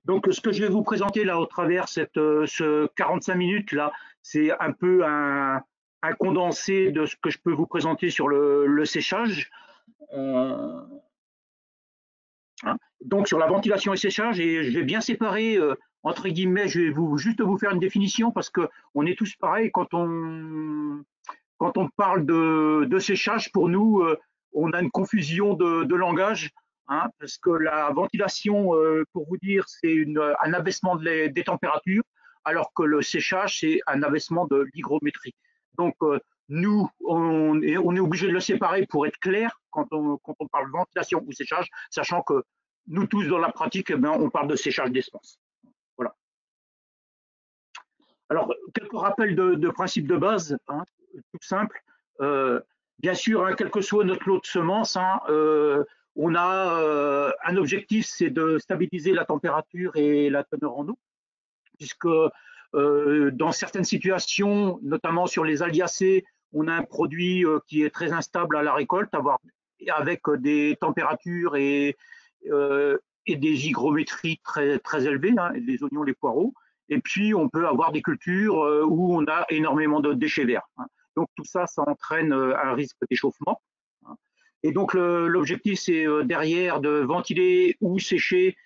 Donc, ce que je vais vous présenter là au travers ce 45 minutes là, c'est un peu un condensé de ce que je peux vous présenter sur le séchage. Euh, hein. Donc, sur la ventilation et séchage, et je vais bien séparer, entre guillemets, je vais juste vous faire une définition parce que on est tous pareils quand on parle de séchage, pour nous, on a une confusion de langage, hein, parce que la ventilation, pour vous dire, c'est un abaissement des températures, alors que le séchage, c'est un abaissement de l'hygrométrie. Donc, nous, on est obligé de le séparer pour être clair quand on parle ventilation ou séchage, sachant que nous tous, dans la pratique, eh bien, on parle de séchage d'espace. Voilà. Alors, quelques rappels de principes de base, hein, tout simple. Bien sûr, hein, quel que soit notre lot de semences, hein, on a un objectif, c'est de stabiliser la température et la teneur en eau, puisque dans certaines situations, notamment sur les aliacées, on a un produit qui est très instable à la récolte, avec des températures et des hygrométries très élevées, hein, les oignons, les poireaux. Et puis, on peut avoir des cultures où on a énormément de déchets verts, hein. Donc, tout ça, ça entraîne un risque d'échauffement, hein. Et donc, l'objectif, c'est derrière de ventiler ou sécher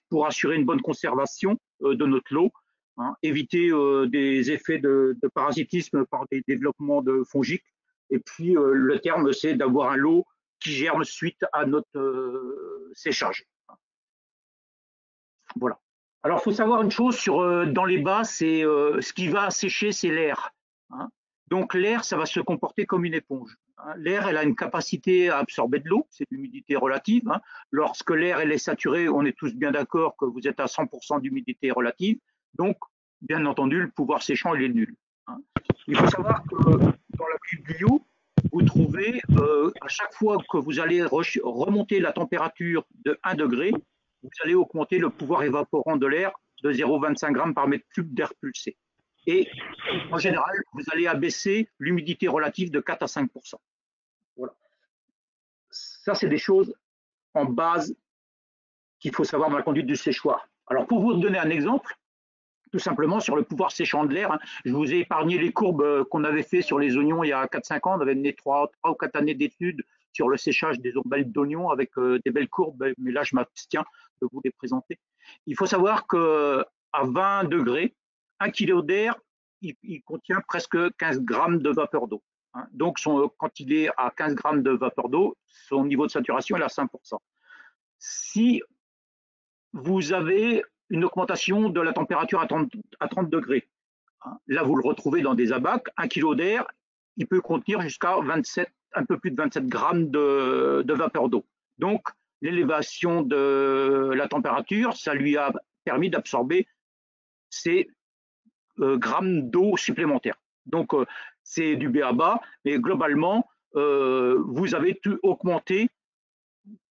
pour assurer une bonne conservation de notre lot, hein, éviter des effets de parasitisme par des développements de fongiques. Et puis, le terme, c'est d'avoir un lot qui germe suite à notre séchage. Voilà. Alors, il faut savoir une chose dans les bas, c'est ce qui va sécher, c'est l'air, hein. Donc, l'air, ça va se comporter comme une éponge, hein. L'air, elle a une capacité à absorber de l'eau, c'est l'humidité relative, hein. Lorsque l'air elle est saturé, on est tous bien d'accord que vous êtes à 100% d'humidité relative. Donc, bien entendu, le pouvoir séchant, il est nul, hein. Il faut savoir que dans la cube bio, vous trouvez, à chaque fois que vous allez remonter la température de 1 degré, vous allez augmenter le pouvoir évaporant de l'air de 0,25 grammes par mètre cube d'air pulsé. Et en général, vous allez abaisser l'humidité relative de 4 à 5%. Voilà. Ça, c'est des choses en base qu'il faut savoir dans la conduite du séchoir. Alors, pour vous donner un exemple, tout simplement sur le pouvoir séchant de l'air, hein, je vous ai épargné les courbes qu'on avait fait sur les oignons il y a 4-5 ans. On avait mené 3 ou 4 années d'études sur le séchage des ombelles d'oignons avec des belles courbes, mais là, je m'abstiens de vous les présenter. Il faut savoir qu'à 20 degrés, 1 kg d'air, il contient presque 15 grammes de vapeur d'eau, hein. Donc, quand il est à 15 grammes de vapeur d'eau, son niveau de saturation est à 5%. Si vous avez une augmentation de la température à 30 degrés, hein, là, vous le retrouvez dans des abacs. 1 kg d'air, il peut contenir jusqu'à un peu plus de 27 grammes de vapeur d'eau. Donc, l'élévation de la température, ça lui a permis d'absorber ces grammes d'eau supplémentaires. Donc, c'est du b.a.-ba, mais globalement, vous avez augmenté,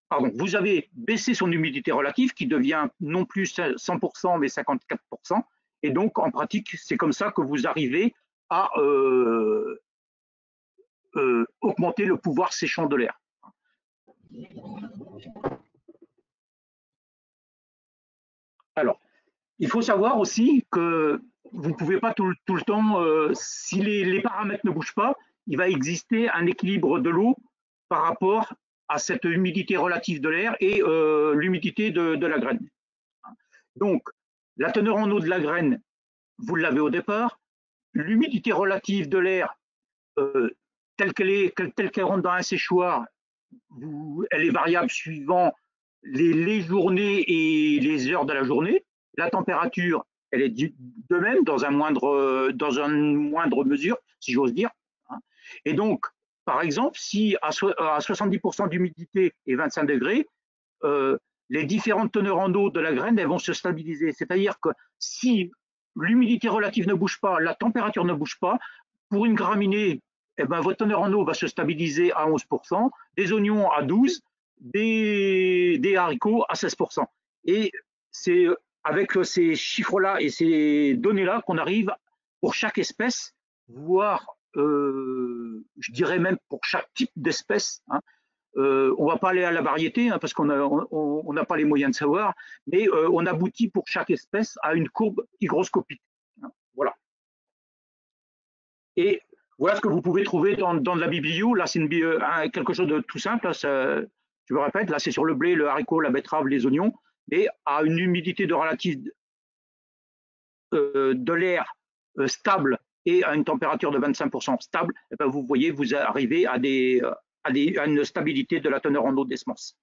pardon, vous avez baissé son humidité relative qui devient non plus 100% mais 54%. Et donc, en pratique, c'est comme ça que vous arrivez à augmenter le pouvoir séchant de l'air. Alors, il faut savoir aussi que vous ne pouvez pas tout le temps, si les paramètres ne bougent pas, il va exister un équilibre de l'eau par rapport à cette humidité relative de l'air et l'humidité de la graine. Donc, la teneur en eau de la graine, vous l'avez au départ. L'humidité relative de l'air, telle qu'elle rentre dans un séchoir, elle est variable suivant les journées et les heures de la journée. La température, elle est de même dans une moindre mesure, si j'ose dire, hein. Et donc, par exemple, si à 70% d'humidité et 25 degrés, les différentes teneurs en eau de la graine, elles vont se stabiliser. C'est-à-dire que si l'humidité relative ne bouge pas, la température ne bouge pas, pour une graminée, eh ben, votre teneur en eau va se stabiliser à 11%, des oignons à 12%, des haricots à 16%. Et c'est avec ces chiffres-là et ces données-là qu'on arrive pour chaque espèce, voire je dirais même pour chaque type d'espèce, hein, On ne va pas aller à la variété hein, parce qu'on n'a pas les moyens de savoir, mais on aboutit pour chaque espèce à une courbe hygroscopique. Voilà. Et voilà ce que vous pouvez trouver dans la biblio. Là, c'est quelque chose de tout simple. Là, je me répète, là, c'est sur le blé, le haricot, la betterave, les oignons, et à une humidité de relative de l'air stable et à une température de 25% stable, et bien vous voyez, vous arrivez à une stabilité de la teneur en eau des semences.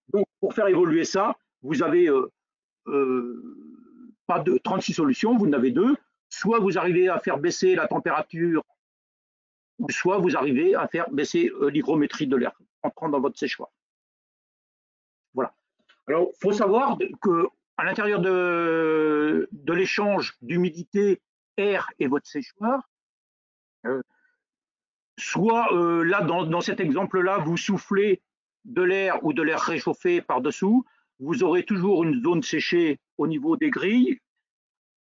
Donc, pour faire évoluer ça, vous avez pas de 36 solutions, vous en avez deux. Soit vous arrivez à faire baisser la température, ou soit vous arrivez à faire baisser l'hygrométrie de l'air entrant dans votre séchoir. Voilà. Alors, il faut savoir que à l'intérieur de l'échange d'humidité, air et votre séchoir, soit là, dans cet exemple-là, vous soufflez de l'air ou de l'air réchauffé par-dessous, vous aurez toujours une zone séchée au niveau des grilles,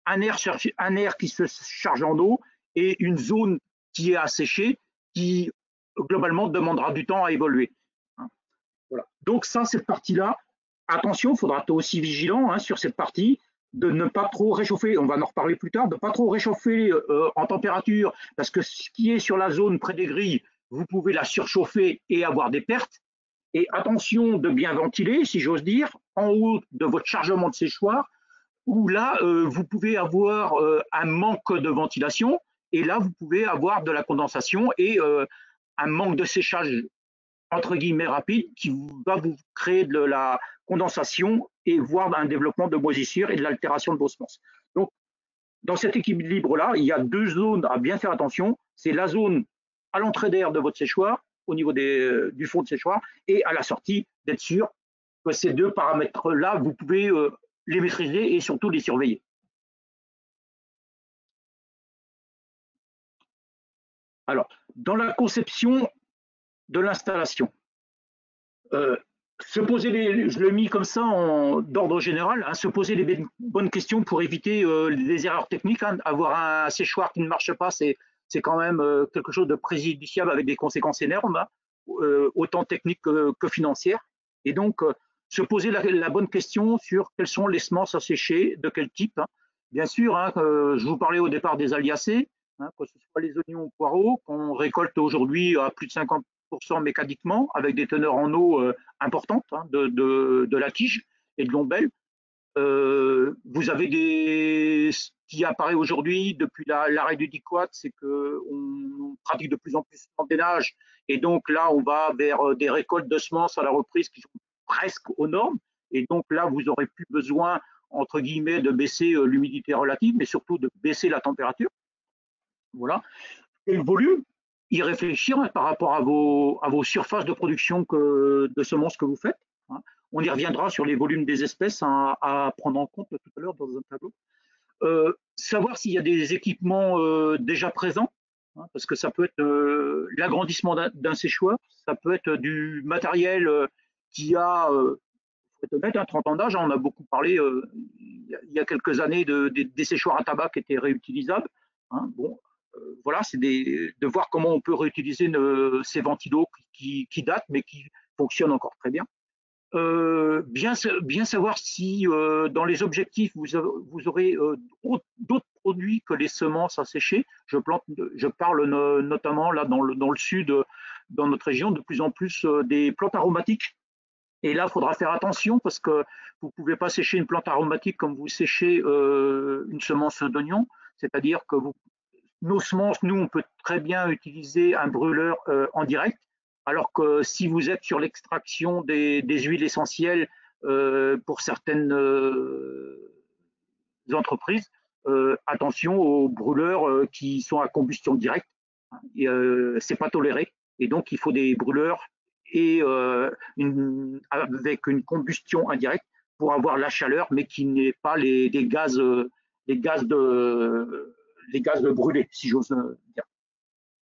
un air qui se charge en eau et une zone qui est asséchée qui, globalement, demandera du temps à évoluer. Voilà. Donc ça, cette partie-là, attention, il faudra être aussi vigilant hein, sur cette partie, de ne pas trop réchauffer, on va en reparler plus tard, de ne pas trop réchauffer en température, parce que ce qui est sur la zone près des grilles, vous pouvez la surchauffer et avoir des pertes. Et attention de bien ventiler, si j'ose dire, en haut de votre chargement de séchoir, où là, vous pouvez avoir un manque de ventilation, et là, vous pouvez avoir de la condensation et un manque de séchage entre guillemets rapide qui va vous créer de la condensation et voire un développement de moisissure et de l'altération de vos semences. Donc, dans cet équilibre-là, il y a deux zones à bien faire attention. C'est la zone à l'entrée d'air de votre séchoir, au niveau du fond de séchoir, et à la sortie, d'être sûr que ces deux paramètres-là, vous pouvez les maîtriser et surtout les surveiller. Alors, dans la conception de l'installation, je l'ai mis comme ça d'ordre général, hein, se poser les bonnes questions pour éviter les erreurs techniques. Hein. Avoir un séchoir qui ne marche pas, c'est quand même quelque chose de préjudiciable avec des conséquences énormes, hein, autant techniques que financières. Et donc, se poser la bonne question sur quelles sont les semences à sécher, de quel type. Hein. Bien sûr, hein, je vous parlais au départ des aliacées, hein, que ce soit les oignons ou poireaux, qu'on récolte aujourd'hui à plus de 50% mécaniquement, avec des teneurs en eau importantes hein, de la tige et de l'ombelle. Vous avez ce qui apparaît aujourd'hui depuis l'arrêt du diquat, c'est qu'on pratique de plus en plus le drainage et donc là on va vers des récoltes de semences à la reprise qui sont presque aux normes et donc là vous aurez plus besoin entre guillemets de baisser l'humidité relative mais surtout de baisser la température. Voilà. Et le volume, y réfléchir hein, par rapport à vos surfaces de production de semences que vous faites. Hein. On y reviendra sur les volumes des espèces hein, à prendre en compte tout à l'heure dans un tableau. Savoir s'il y a des équipements déjà présents, hein, parce que ça peut être l'agrandissement d'un séchoir, ça peut être du matériel qui a, faut être honnête, 30 ans d'âge. On a beaucoup parlé il y a quelques années des séchoirs à tabac qui étaient réutilisables. Hein, bon, voilà, c'est de voir comment on peut réutiliser ces ventilos qui datent mais qui fonctionnent encore très bien. Bien savoir si dans les objectifs vous aurez d'autres produits que les semences à sécher. Je parle notamment là dans le sud, dans notre région, de plus en plus des plantes aromatiques. Et là, il faudra faire attention parce que vous ne pouvez pas sécher une plante aromatique comme vous séchez une semence d'oignon. C'est-à-dire que nos semences, nous, on peut très bien utiliser un brûleur en direct, alors que si vous êtes sur l'extraction des huiles essentielles pour certaines entreprises, attention aux brûleurs qui sont à combustion directe. C'est pas toléré. Et donc, il faut des brûleurs et avec une combustion indirecte pour avoir la chaleur, mais qui n'est pas les gaz brûlés, si j'ose dire.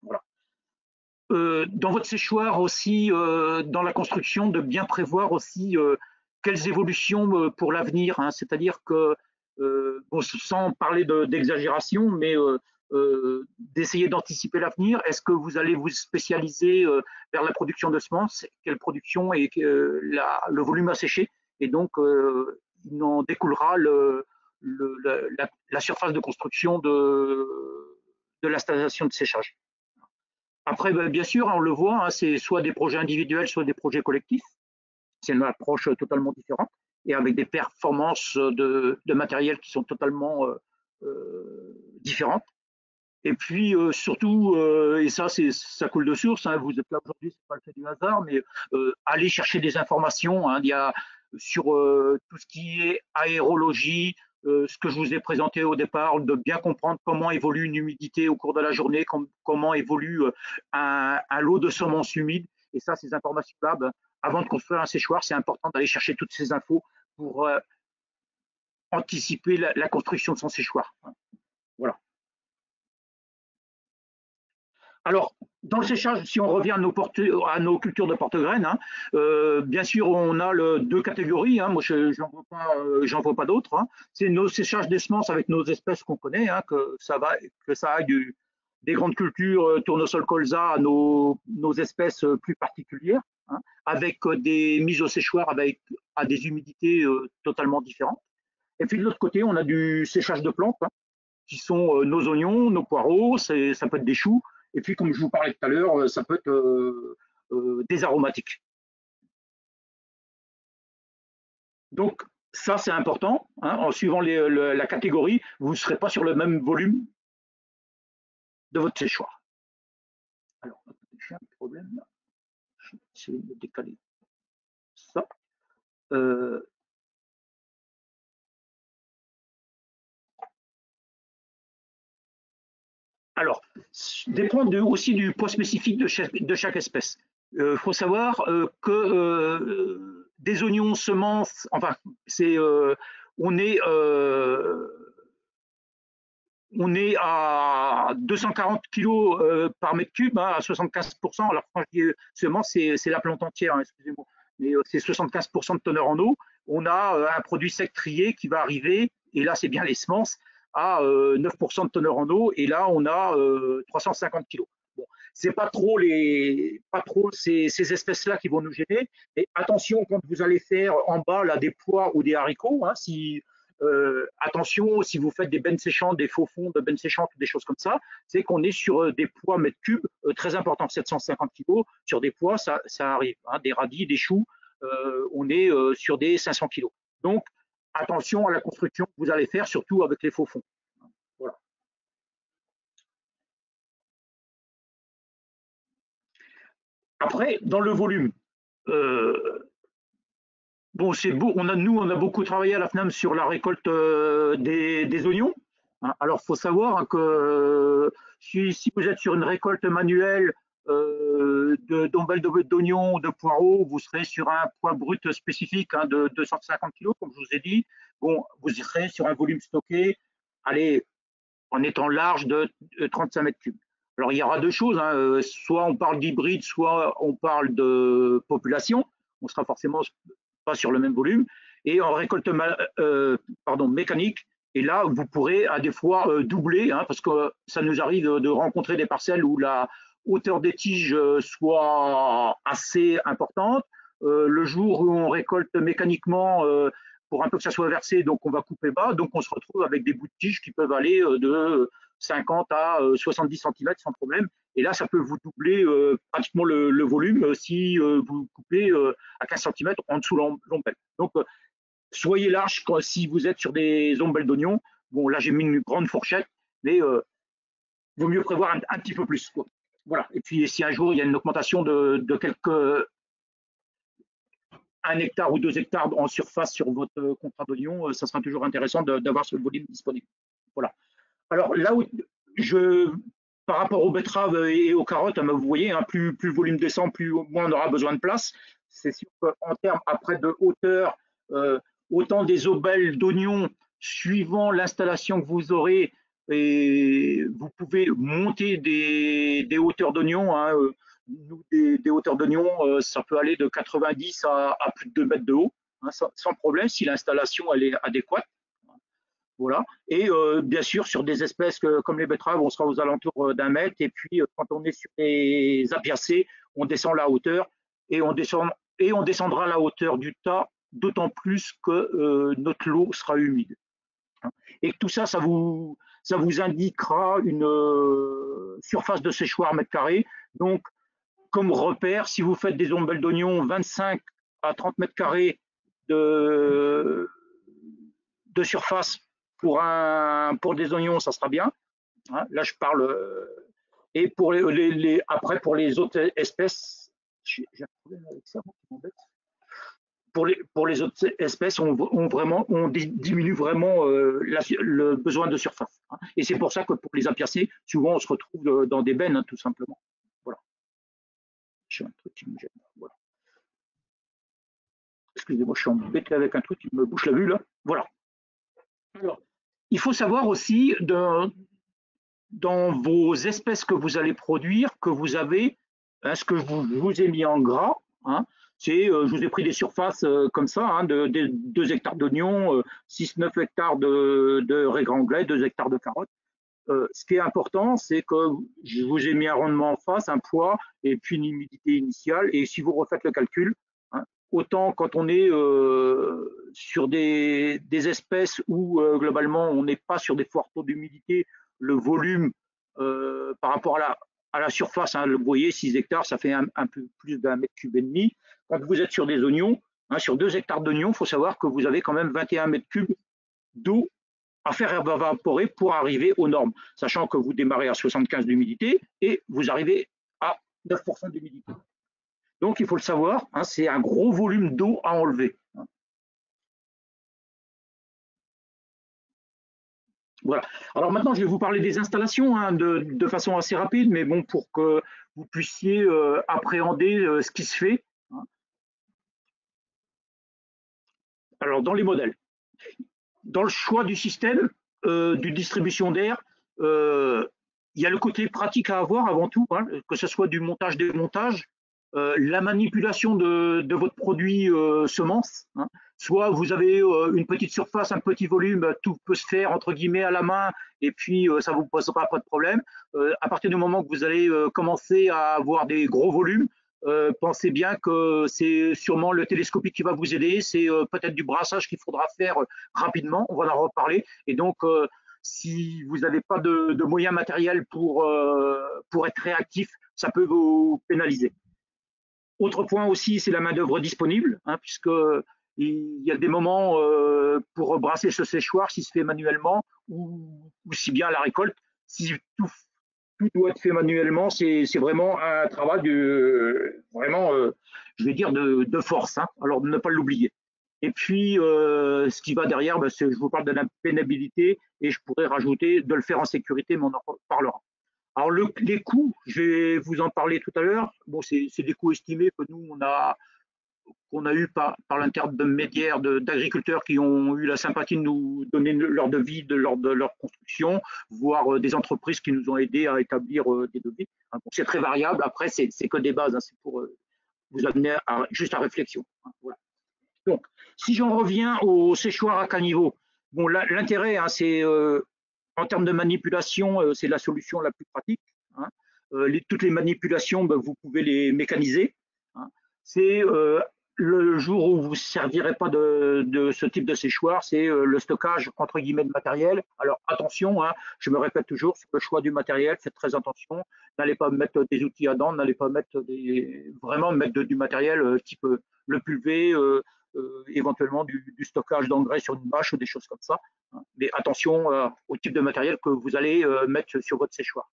Voilà. Dans votre séchoir aussi, dans la construction, de bien prévoir aussi quelles évolutions pour l'avenir, hein, c'est-à-dire que, bon, sans parler d'exagération, mais d'essayer d'anticiper l'avenir? Est-ce que vous allez vous spécialiser vers la production de semences? Quelle production et le volume à sécher? Et donc, il en découlera la surface de construction de l'installation de séchage. Après, bien sûr, on le voit, hein, c'est soit des projets individuels, soit des projets collectifs. C'est une approche totalement différente et avec des performances de matériel qui sont totalement différentes. Et puis surtout, et ça, ça coule de source, hein, vous êtes là aujourd'hui, c'est pas le fait du hasard, mais aller chercher des informations. Hein, il y a sur tout ce qui est aérologie, ce que je vous ai présenté au départ, de bien comprendre comment évolue une humidité au cours de la journée, comment évolue un lot de semences humides. Et ça, ces informations-là, avant de construire un séchoir, c'est important d'aller chercher toutes ces infos pour anticiper la construction de son séchoir. Voilà. Alors, dans le séchage, si on revient à nos cultures de porte-graines, hein, bien sûr, on a deux catégories. Hein, moi, j'en vois pas d'autres. Hein. C'est nos séchages des semences avec nos espèces qu'on connaît, hein, que ça aille des grandes cultures, tournesol colza, à nos espèces plus particulières, hein, avec des mises au séchoir à des humidités totalement différentes. Et puis de l'autre côté, on a du séchage de plantes, hein, qui sont nos oignons, nos poireaux, ça peut être des choux, et puis comme je vous parlais tout à l'heure, ça peut être des aromatiques. Donc ça c'est important, hein, en suivant la catégorie, vous ne serez pas sur le même volume de votre séchoir. Alors, j'ai un problème là, je vais essayer de décaler ça. Alors, dépend aussi du poids spécifique de chaque espèce. Il faut savoir que des oignons semences, enfin, on on est à 240 kg par mètre cube, hein, à 75%. Alors, quand je dis semences, c'est la plante entière, hein, excusez-moi, mais c'est 75% de teneur en eau. On a un produit sec trié qui va arriver, et là, c'est bien les semences, à 9% de teneur en eau, et là, on a 350 kg. Bon, c'est pas trop ces espèces-là qui vont nous gêner. Et attention quand vous allez faire en bas là des pois ou des haricots, hein, attention, si vous faites des bennes séchantes, des faux fonds de bennes séchantes, des choses comme ça, c'est qu'on est sur des poids mètres cubes très importants, 750 kg. Sur des pois, ça arrive, hein, des radis, des choux, on est sur des 500 kg. Donc, attention à la construction que vous allez faire, surtout avec les faux fonds. Voilà. Après, dans le volume, bon, c'est beau. On a beaucoup travaillé à la FNAM sur la récolte des oignons. Hein. Alors, il faut savoir que si vous êtes sur une récolte manuelle d'ombelles d'oignons ou de poireaux, vous serez sur un poids brut spécifique, hein, de 250 kg, comme je vous ai dit. Bon, vous serez sur un volume stocké, allez, en étant large de 35 mètres cubes. Alors, il y aura deux choses, hein, soit on parle d'hybride, soit on parle de population. On sera forcément pas sur le même volume. Et en récolte mécanique, et là, vous pourrez à des fois doubler, hein, parce que ça nous arrive de rencontrer des parcelles où la hauteur des tiges soit assez importante. Le jour où on récolte mécaniquement, pour un peu que ça soit versé, donc on va couper bas, donc on se retrouve avec des bouts de tiges qui peuvent aller de 50 à 70 cm sans problème. Et là, ça peut vous doubler pratiquement le volume si vous coupez à 15 cm en dessous l'ombelle. Donc, soyez large si vous êtes sur des ombelles d'oignons. Bon, là, j'ai mis une grande fourchette, mais vaut mieux prévoir un petit peu plus, quoi. Voilà. Et puis, si un jour il y a une augmentation de quelques 1 hectare ou 2 hectares en surface sur votre contrat d'oignon, ça sera toujours intéressant d'avoir ce volume disponible. Voilà. Alors là où par rapport aux betteraves et aux carottes, vous voyez, hein, plus le volume descend, moins on aura besoin de place. C'est sûr qu'en termes après de hauteur, autant des ombelles d'oignons, suivant l'installation que vous aurez, et vous pouvez monter des hauteurs d'oignons. Hein, des hauteurs d'oignons, ça peut aller de 90 à plus de 2 mètres de haut, hein, sans problème si l'installation elle est adéquate. Voilà. Et bien sûr, sur des espèces comme les betteraves, on sera aux alentours d'1 mètre. Et puis, quand on est sur les apiacées, on descend la hauteur et on descendra la hauteur du tas, d'autant plus que notre lot sera humide. Et tout ça, ça vous indiquera une surface de séchoir mètre carré. Donc, comme repère, si vous faites des ombelles d'oignons 25 à 30 mètres carrés de, de surface pour des oignons, ça sera bien. Hein, là, je parle. Et pour après, pour les autres espèces, j'ai un problème avec ça, qui m'embête. Pour les autres espèces, on diminue vraiment le besoin de surface. Hein. Et c'est pour ça que pour les apiacées, souvent, on se retrouve dans des bennes, hein, tout simplement. Voilà. J'ai un truc qui me gêne. Voilà. Excusez-moi, je suis embêté avec un truc qui me bouche la vue, là. Voilà. Alors, il faut savoir aussi, dans vos espèces que vous allez produire, que vous avez, hein, ce que je vous ai mis en gras, hein, c'est, je vous ai pris des surfaces comme ça, hein, de 2 hectares d'oignons, 6-9 hectares de raisin anglais, 2 hectares de carottes. Ce qui est important, c'est que je vous ai mis un rendement en face, un poids et puis une humidité initiale. Et si vous refaites le calcul, hein, autant quand on est sur des espèces où globalement on n'est pas sur des forts taux d'humidité, le volume par rapport à la surface, hein, vous voyez, 6 hectares, ça fait un peu plus d'1,5 m3. Quand vous êtes sur des oignons, hein, sur 2 hectares d'oignons, il faut savoir que vous avez quand même 21 m3 d'eau à faire évaporer pour arriver aux normes, sachant que vous démarrez à 75 d'humidité et vous arrivez à 9% d'humidité. Donc il faut le savoir, hein, c'est un gros volume d'eau à enlever. Voilà. Alors maintenant, je vais vous parler des installations, hein, de façon assez rapide, mais bon, pour que vous puissiez appréhender ce qui se fait. Hein. Alors, dans les modèles, dans le choix du système, de distribution d'air, il y a le côté pratique à avoir avant tout, hein, que ce soit du montage-démontage, la manipulation de votre produit semence. Hein. Soit vous avez une petite surface, un petit volume, tout peut se faire entre guillemets à la main et puis ça ne vous posera pas de problème. À partir du moment que vous allez commencer à avoir des gros volumes, pensez bien que c'est sûrement le télescopique qui va vous aider, c'est peut-être du brassage qu'il faudra faire rapidement, on va en reparler. Et donc, si vous n'avez pas de moyens matériels pour être réactif, ça peut vous pénaliser. Autre point aussi, c'est la main-d'œuvre disponible, hein, puisque il y a des moments pour brasser ce séchoir, si se fait manuellement, ou si bien à la récolte. Si tout doit être fait manuellement, c'est vraiment un travail vraiment, je vais dire, de force. Hein, alors, ne pas l'oublier. Et puis, ce qui va derrière, ben, je vous parle de la pénibilité et je pourrais rajouter de le faire en sécurité, mais on en parlera. Alors, les coûts, je vais vous en parler tout à l'heure. Bon, c'est des coûts estimés que nous, qu'on a eu par l'intermédiaire d'agriculteurs qui ont eu la sympathie de nous donner leur devis lors de leur construction, voire des entreprises qui nous ont aidés à établir des devis. Bon, c'est très variable. Après, c'est que des bases. Hein, c'est pour vous amener juste à réflexion. Hein, voilà. Donc, si j'en reviens au séchoir à caniveau, bon, l'intérêt, hein, c'est en termes de manipulation, c'est la solution la plus pratique. Hein. Toutes les manipulations, ben, vous pouvez les mécaniser. Hein. C'est le jour où vous ne servirez pas de ce type de séchoir, c'est le stockage entre guillemets de matériel. Alors attention, hein, je me répète toujours sur le choix du matériel, faites très attention. N'allez pas mettre des outils à dents, n'allez pas mettre vraiment mettre du matériel type le pulvé, éventuellement du stockage d'engrais sur une bâche ou des choses comme ça. Hein. Mais attention au type de matériel que vous allez mettre sur votre séchoir.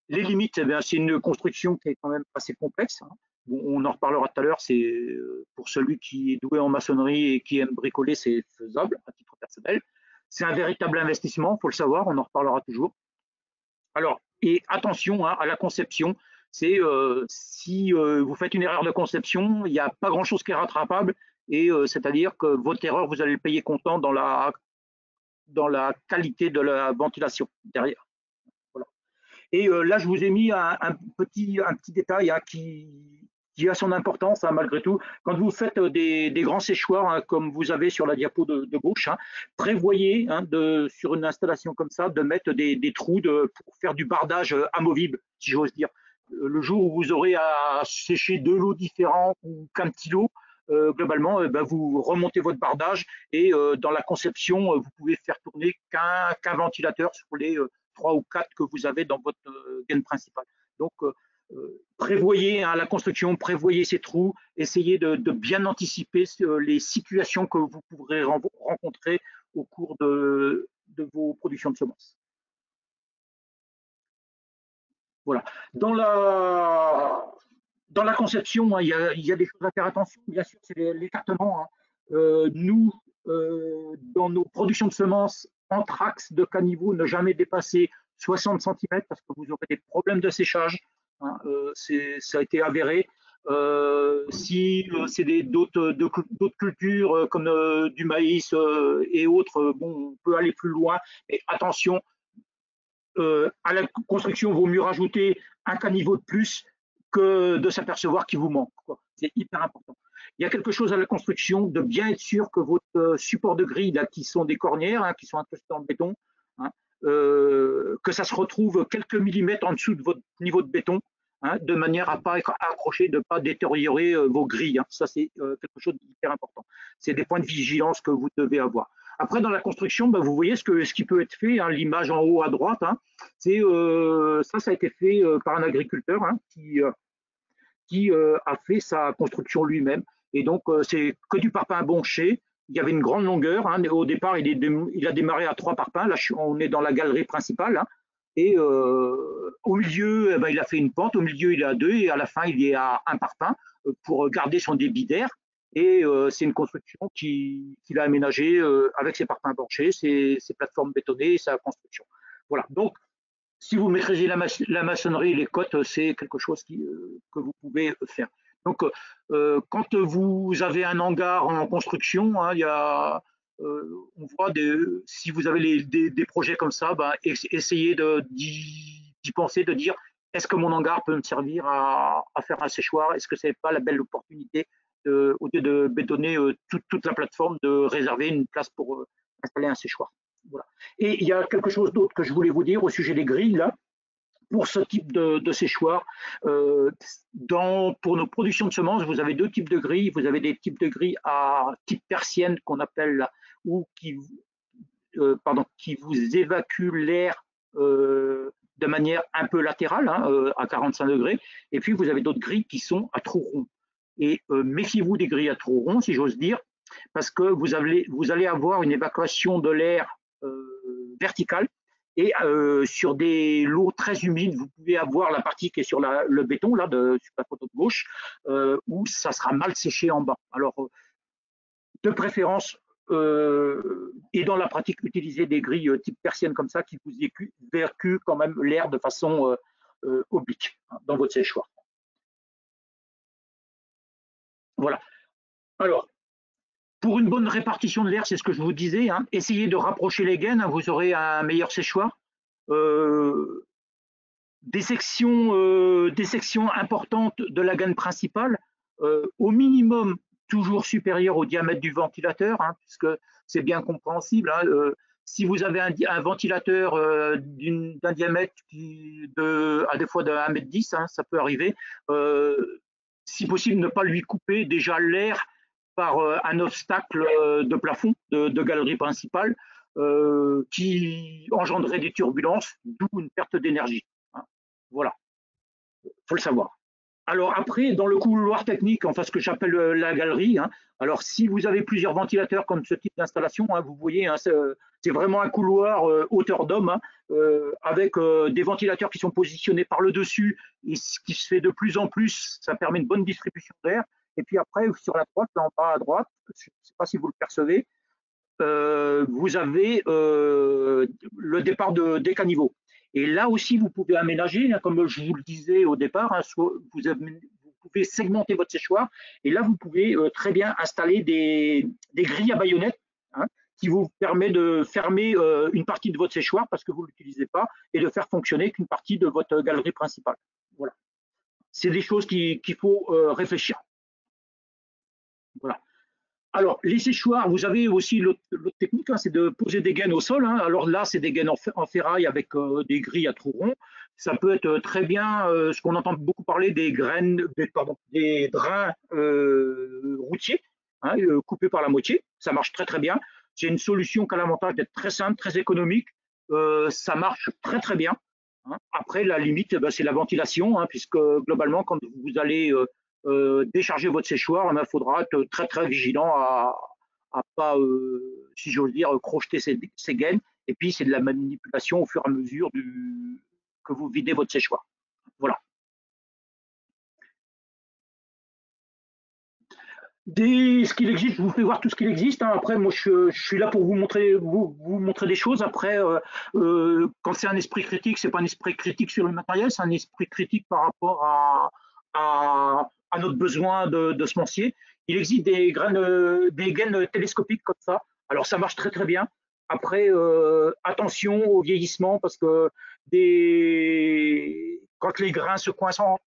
Les limites, eh c'est une construction qui est quand même assez complexe. Hein. Bon, on en reparlera tout à l'heure. C'est pour celui qui est doué en maçonnerie et qui aime bricoler, c'est faisable à titre personnel. C'est un véritable investissement, il faut le savoir. On en reparlera toujours. Alors, et attention hein, à la conception. C'est si vous faites une erreur de conception, il n'y a pas grand-chose qui est rattrapable. Et c'est-à-dire que votre erreur, vous allez le payer comptant dans la qualité de la ventilation derrière. Voilà. Et là, je vous ai mis un petit détail hein, qui qui a son importance malgré tout. Quand vous faites des grands séchoirs, comme vous avez sur la diapo de gauche, prévoyez sur une installation comme ça de mettre des trous pour faire du bardage amovible, si j'ose dire. Le jour où vous aurez à sécher deux lots différents ou qu'un petit lot, globalement, vous remontez votre bardage et dans la conception, vous pouvez faire tourner qu'un ventilateur sur les 3 ou 4 que vous avez dans votre gaine principale. Donc, prévoyez la construction, prévoyez ces trous, essayez de bien anticiper les situations que vous pourrez rencontrer au cours de vos productions de semences. Voilà. Dans la conception, il y a des choses à faire attention. Bien sûr, c'est l'écartement. Nous, dans nos productions de semences, entre axes de caniveau, ne jamais dépasser 60 cm parce que vous aurez des problèmes de séchage. Ça a été avéré. Si c'est d'autres cultures comme du maïs et autres, bon, on peut aller plus loin. Mais attention, à la construction, il vaut mieux rajouter un caniveau de plus que de s'apercevoir qu'il vous manque. C'est hyper important. Il y a quelque chose à la construction de bien être sûr que votre support de grille, là, qui sont des cornières, qui sont incrustées en béton, que ça se retrouve quelques millimètres en dessous de votre niveau de béton, de manière à ne pas être accroché, de ne pas détériorer vos grilles. Ça, c'est quelque chose d'hyper important. C'est des points de vigilance que vous devez avoir. Après, dans la construction, vous voyez ce qui peut être fait. L'image en haut à droite, c'est ça a été fait par un agriculteur qui a fait sa construction lui-même. Et donc, c'est que du parpaing bonché. Il y avait une grande longueur. Au départ, il a démarré à 3 parpaings. Là, on est dans la galerie principale. Et au milieu, il a fait une pente. Au milieu, il est à 2. Et à la fin, il est à 1 parpaing pour garder son débit d'air. Et c'est une construction qu'il a aménagée avec ses parpaings penchés, ses plateformes bétonnées et sa construction. Voilà. Donc, si vous maîtrisez la maçonnerie et les cotes, c'est quelque chose que vous pouvez faire. Donc, quand vous avez un hangar en construction, on voit si vous avez des projets comme ça, essayez d'y penser, de dire est-ce que mon hangar peut me servir à faire un séchoir? Est-ce que ce n'est pas la belle opportunité au lieu de bétonner toute la plateforme, de réserver une place pour installer un séchoir. Voilà. Et il y a quelque chose d'autre que je voulais vous dire au sujet des grilles. Là, pour ce type de séchoir, pour nos productions de semences, vous avez 2 types de grilles. Vous avez des types de grilles à type persienne qu'on appelle, ou qui vous évacuent l'air de manière un peu latérale, à 45 degrés. Et puis, vous avez d'autres grilles qui sont à trous ronds. Et méfiez-vous des grilles à trous ronds, si j'ose dire, parce que vous allez avoir une évacuation de l'air verticale. Et sur des lots très humides, vous pouvez avoir la partie qui est sur le béton, là, sur la photo de gauche, où ça sera mal séché en bas. Alors, de préférence, et dans la pratique, utiliser des grilles type persienne comme ça qui vous évacuent quand même l'air de façon oblique dans votre séchoir. Voilà. Alors, pour une bonne répartition de l'air, c'est ce que je vous disais, essayez de rapprocher les gaines, vous aurez un meilleur séchoir. Des sections importantes de la gaine principale, au minimum toujours supérieures au diamètre du ventilateur, puisque c'est bien compréhensible. Si vous avez un ventilateur d'un diamètre à des fois de 1,10 m, ça peut arriver, si possible, ne pas lui couper déjà l'air par un obstacle de plafond de galerie principale qui engendrerait des turbulences, d'où une perte d'énergie. Voilà, il faut le savoir. Alors après, dans le couloir technique, enfin ce que j'appelle la galerie, alors si vous avez plusieurs ventilateurs comme ce type d'installation, vous voyez, c'est vraiment un couloir hauteur d'homme, avec des ventilateurs qui sont positionnés par le dessus, et ce qui se fait de plus en plus, ça permet une bonne distribution d'air. Et puis après, sur la droite, là en bas à droite, je ne sais pas si vous le percevez, vous avez le départ des caniveaux. Et là aussi, vous pouvez aménager, comme je vous le disais au départ, vous pouvez segmenter votre séchoir. Et là, vous pouvez très bien installer des grilles à baïonnettes qui vous permet de fermer une partie de votre séchoir parce que vous ne l'utilisez pas et de faire fonctionner qu'une partie de votre galerie principale. Voilà. c'est des choses qu'il faut réfléchir. Voilà. Alors, les séchoirs, vous avez aussi l'autre technique, hein, c'est de poser des gaines au sol. Hein. Alors là, c'est des gaines en ferraille avec des grilles à trous ronds. Ça peut être très bien, ce qu'on entend beaucoup parler des drains routiers, hein, coupés par la moitié. Ça marche très très bien. C'est une solution qui a l'avantage d'être très simple, très économique. Ça marche très très bien. Hein. Après, la limite, ben, c'est la ventilation, hein, puisque globalement, quand vous allez décharger votre séchoir, il faudra être très très vigilant à pas, si j'ose dire, crocheter ses gaines. Et puis, c'est de la manipulation au fur et à mesure que vous videz votre séchoir. Voilà. Ce qu'il existe, je vous fais voir tout ce qu'il existe. Hein. Après, moi, je suis là pour vous montrer des choses. Après, quand c'est un esprit critique, c'est pas un esprit critique sur le matériel, c'est un esprit critique par rapport à notre besoin de semencier. Il existe des gaines télescopiques comme ça. Alors, ça marche très très bien. Après, attention au vieillissement parce que quand les grains se coincent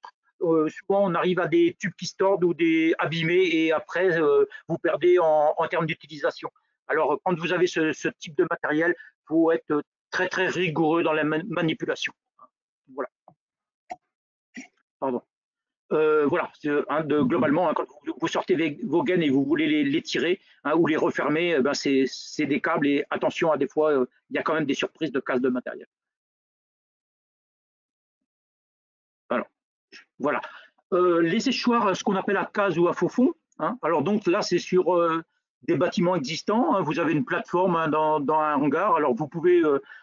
souvent on arrive à des tubes qui se tordent ou des abîmés et après vous perdez en termes d'utilisation. Alors quand vous avez ce type de matériel, il faut être très très rigoureux dans la manipulation. Voilà. Pardon. Voilà, hein, globalement, hein, quand vous sortez vos gaines et vous voulez les tirer hein, ou les refermer, ben c'est des câbles et attention à des fois, il y a quand même des surprises de casse de matériel. Alors, voilà. Les séchoirs, ce qu'on appelle à case ou à faux fond. Hein. Alors donc là, c'est sur des bâtiments existants. Hein. Vous avez une plateforme hein, dans un hangar. Alors vous pouvez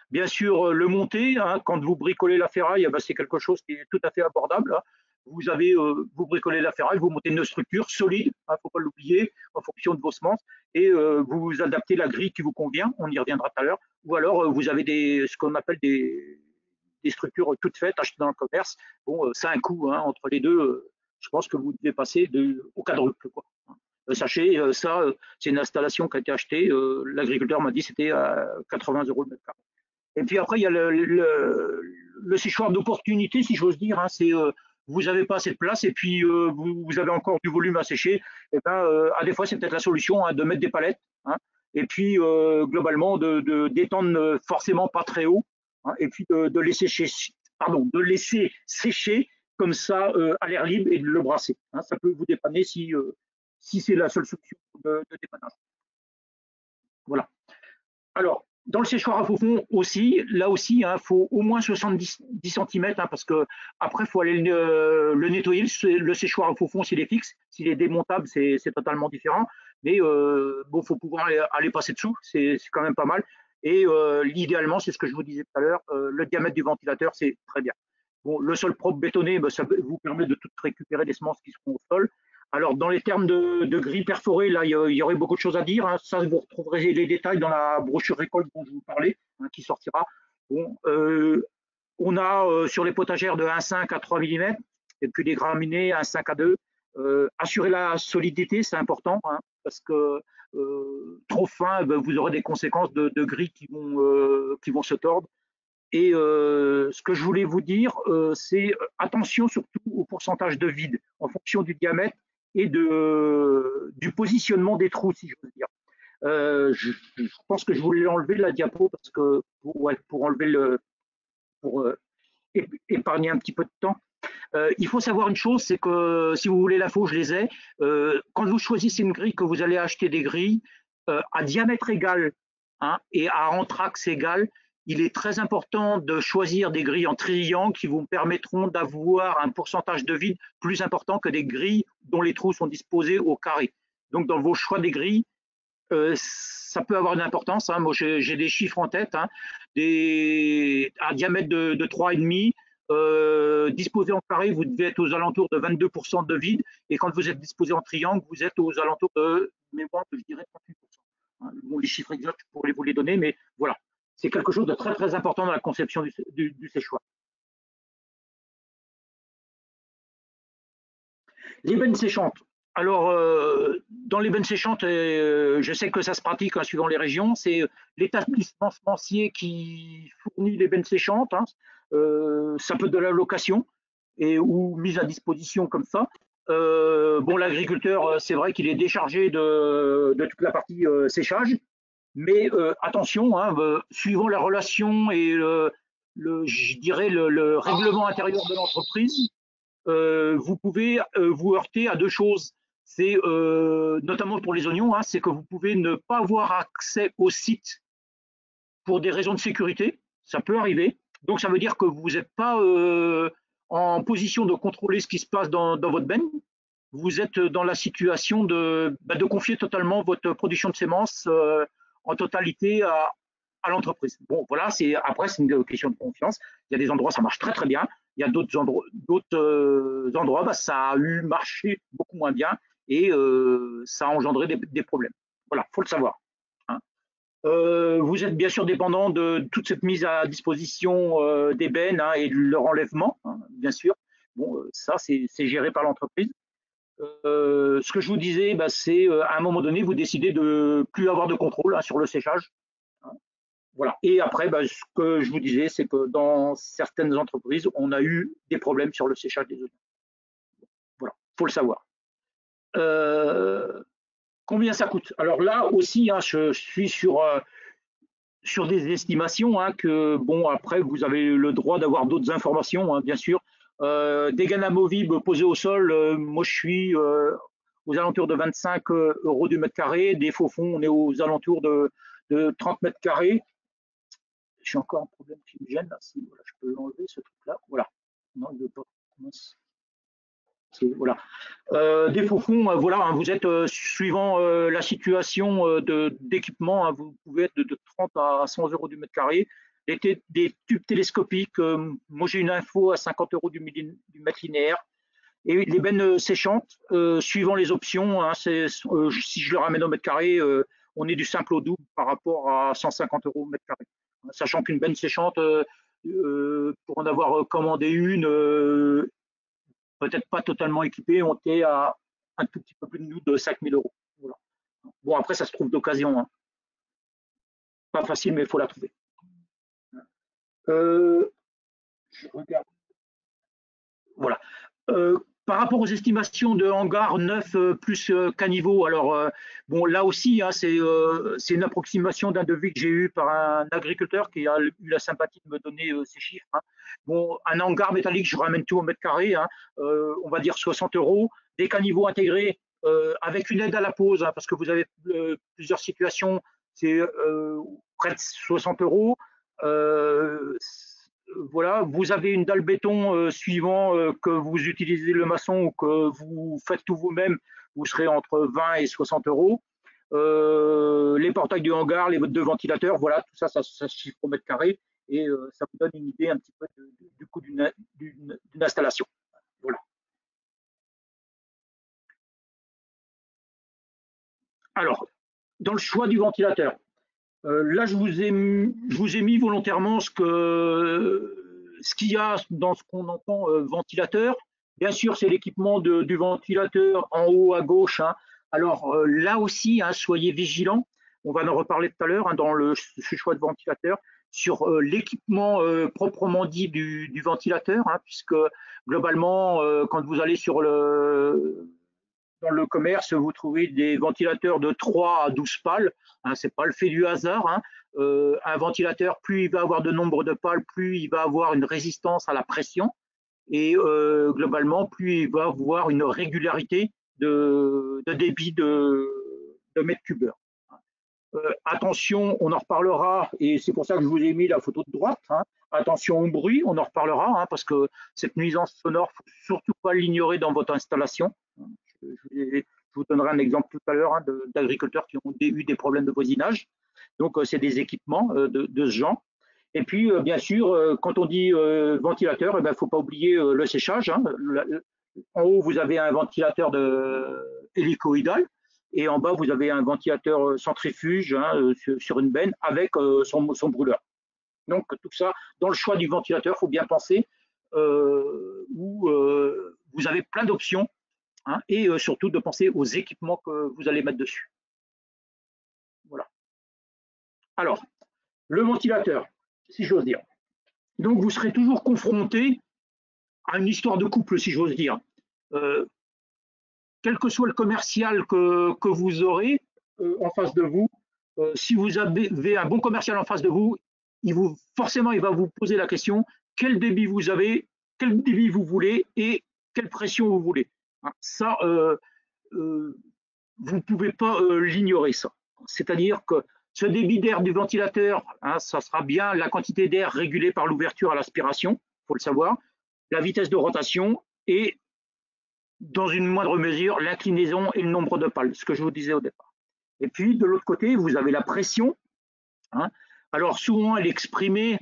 bien sûr le monter. Hein. Quand vous bricolez la ferraille, ben, c'est quelque chose qui est tout à fait abordable. Hein. Vous bricolez la ferraille, vous montez une structure solide, il ne faut pas l'oublier, en fonction de vos semences, et vous adaptez la grille qui vous convient. On y reviendra tout à l'heure. Ou alors vous avez ce qu'on appelle des structures toutes faites, achetées dans le commerce. Bon, ça a un coût hein, entre les deux. Je pense que vous devez passer au quadruple. Quoi. Sachez, ça, c'est une installation qui a été achetée. L'agriculteur m'a dit que c'était à 80 € le mètre carré. Et puis après, il y a le séchoir d'opportunité, si j'ose dire. Hein, c'est vous n'avez pas assez de place et puis vous avez encore du volume à sécher. Et ben, à des fois, c'est peut-être la solution hein, de mettre des palettes. Hein, et puis, globalement, d'étendre forcément pas très haut hein, et puis de laisser sécher comme ça à l'air libre et de le brasser. Hein, ça peut vous dépanner si c'est la seule solution de dépannage. Voilà. Alors, dans le séchoir à faux fond aussi, là aussi, il faut au moins 70 cm hein, parce que après, il faut aller le nettoyer. Le séchoir à faux fond, s'il est fixe, s'il est démontable, c'est totalement différent. Mais bon, faut pouvoir aller passer dessous, c'est quand même pas mal. Et idéalement, c'est ce que je vous disais tout à l'heure, le diamètre du ventilateur, c'est très bien. Bon, le sol propre bétonné, ben, ça vous permet de tout récupérer les semences qui seront au sol. Alors, dans les termes de grilles perforées, là, il y aurait beaucoup de choses à dire. Hein. Ça, vous retrouverez les détails dans la brochure récolte dont je vous parlais, hein, qui sortira. Bon, on a sur les potagères de 1,5 à 3 mm, et puis les graminées 1,5 à 2. Assurer la solidité, c'est important, hein, parce que trop fin, ben, vous aurez des conséquences de grilles qui vont se tordre. Et ce que je voulais vous dire, c'est attention surtout au pourcentage de vide en fonction du diamètre et du positionnement des trous, si je veux dire. Je pense que je voulais enlever la diapo parce que pour enlever pour épargner un petit peu de temps. Il faut savoir une chose, c'est que si vous voulez l'info, je les ai. Quand vous choisissez une grille, que vous allez acheter des grilles à diamètre égal hein, et à anthrax égal, il est très important de choisir des grilles en triangle qui vous permettront d'avoir un pourcentage de vide plus important que des grilles dont les trous sont disposés au carré. Donc, dans vos choix des grilles, ça peut avoir une importance. Hein. Moi, j'ai des chiffres en tête, hein, à diamètre de 3,5. Disposé en carré, vous devez être aux alentours de 22% de vide. Et quand vous êtes disposé en triangle, vous êtes aux alentours de, mémoire, je dirais 38%. Hein. Bon, les chiffres exacts, je pourrais vous les donner, mais voilà. C'est quelque chose de très très important dans la conception du séchoir. Les bennes séchantes. Alors, dans les bennes séchantes, je sais que ça se pratique hein, suivant les régions, c'est l'établissement semencier qui fournit les bennes séchantes. Hein. Ça peut être de la location. et ou mise à disposition comme ça. Bon, l'agriculteur, c'est vrai qu'il est déchargé de toute la partie séchage, mais attention, hein, suivant la relation et je dirais le règlement intérieur de l'entreprise, vous pouvez vous heurter à deux choses. C'est notamment pour les oignons, hein, c'est que vous pouvez ne pas avoir accès au site pour des raisons de sécurité. Ça peut arriver. Donc ça veut dire que vous n'êtes pas en position de contrôler ce qui se passe dans votre benne. Vous êtes dans la situation de confier totalement votre production de semences en totalité à l'entreprise. Bon, voilà, après, c'est une question de confiance. Il y a des endroits, ça marche très très bien. Il y a d'autres endroits, bah, ça a eu marché beaucoup moins bien et ça a engendré des problèmes. Voilà, il faut le savoir. Hein. Vous êtes bien sûr dépendant de toute cette mise à disposition des bennes, hein, et de leur enlèvement, hein, bien sûr. Bon, ça, c'est géré par l'entreprise. Ce que je vous disais, bah, c'est à un moment donné, vous décidez de plus avoir de contrôle, hein, sur le séchage. Hein. Voilà. Et après, bah, ce que je vous disais, c'est que dans certaines entreprises, on a eu des problèmes sur le séchage des oignons. Voilà, il faut le savoir. Combien ça coûte? Alors là aussi, hein, je suis sur des estimations, hein, que, bon, après, vous avez le droit d'avoir d'autres informations, hein, bien sûr. Des gaines amovibles posées au sol, moi je suis aux alentours de 25 euros du mètre carré. Des faux fonds, on est aux alentours de 30 mètres carrés. J'ai encore un problème qui me gêne là. Si, voilà, je peux l'enlever ce truc-là. Voilà. Non, il veut pas. Voilà. Des faux fonds, voilà, hein, vous êtes suivant la situation d'équipement, hein, vous pouvez être de 30 à 100 euros du mètre carré. Des tubes télescopiques, moi j'ai une info à 50 euros du mètre linéaire. Et les bennes séchantes, suivant les options, hein, si je le ramène au mètre carré, on est du simple au double par rapport à 150 euros au mètre carré. Sachant qu'une benne séchante, pour en avoir commandé une, peut-être pas totalement équipée, on était à un tout petit peu plus de 5 000 euros. Voilà. Bon, après, ça se trouve d'occasion. Hein. Pas facile, mais il faut la trouver. Je regarde. Voilà. Par rapport aux estimations de hangars neufs plus caniveaux, alors bon, là aussi, hein, c'est une approximation d'un devis que j'ai eu par un agriculteur qui a eu la sympathie de me donner ces chiffres. Hein. Bon, un hangar métallique, je ramène tout au mètre carré, hein, on va dire 60 euros. Des caniveaux intégrés avec une aide à la pose, hein, parce que vous avez plusieurs situations, c'est près de 60 euros. Voilà, vous avez une dalle béton suivant que vous utilisez le maçon ou que vous faites tout vous-même, vous serez entre 20 et 60 euros. Les portails du hangar, les deux ventilateurs, voilà, tout ça, ça se chiffre au mètre carré et ça vous donne une idée un petit peu du coût d'une installation. Voilà. Alors, dans le choix du ventilateur, là, je vous ai mis volontairement ce qu'il y a dans ce qu'on entend ventilateur. Bien sûr, c'est l'équipement du ventilateur en haut à gauche. Hein. Alors là aussi, hein, soyez vigilants. On va en reparler tout à l'heure, hein, dans ce choix de ventilateur, sur l'équipement proprement dit du ventilateur, hein, puisque globalement, quand vous allez dans le commerce, vous trouvez des ventilateurs de 3 à 12 pales. Hein, ce n'est pas le fait du hasard. Hein. Un ventilateur, plus il va avoir de nombre de pales, plus il va avoir une résistance à la pression. Et globalement, plus il va avoir une régularité de débit de mètre cubeur. Attention, on en reparlera, et c'est pour ça que je vous ai mis la photo de droite. Hein. Attention au bruit, on en reparlera, hein, parce que cette nuisance sonore, il ne faut surtout pas l'ignorer dans votre installation. Je vous donnerai un exemple tout à l'heure, hein, d'agriculteurs qui ont eu des problèmes de voisinage. Donc, c'est des équipements de ce genre. Et puis, bien sûr, quand on dit ventilateur, il ne faut pas oublier le séchage. Hein. En haut, vous avez un ventilateur hélicoïdal et en bas, vous avez un ventilateur centrifuge, hein, sur une benne avec son brûleur. Donc, tout ça, dans le choix du ventilateur, il faut bien penser où vous avez plein d'options. Hein, et surtout de penser aux équipements que vous allez mettre dessus. Voilà. Alors, le ventilateur, si j'ose dire. Donc, vous serez toujours confronté à une histoire de couple, si j'ose dire. Quel que soit le commercial que vous aurez en face de vous, si vous avez un bon commercial en face de vous, forcément, il va vous poser la question, quel débit vous avez, quel débit vous voulez et quelle pression vous voulez. Ça, vous ne pouvez pas l'ignorer, ça. C'est-à-dire que ce débit d'air du ventilateur, ça sera bien la quantité d'air régulée par l'ouverture à l'aspiration, il faut le savoir, la vitesse de rotation et, dans une moindre mesure, l'inclinaison et le nombre de pales, ce que je vous disais au départ. Et puis, de l'autre côté, vous avez la pression. Alors, souvent, elle est exprimée,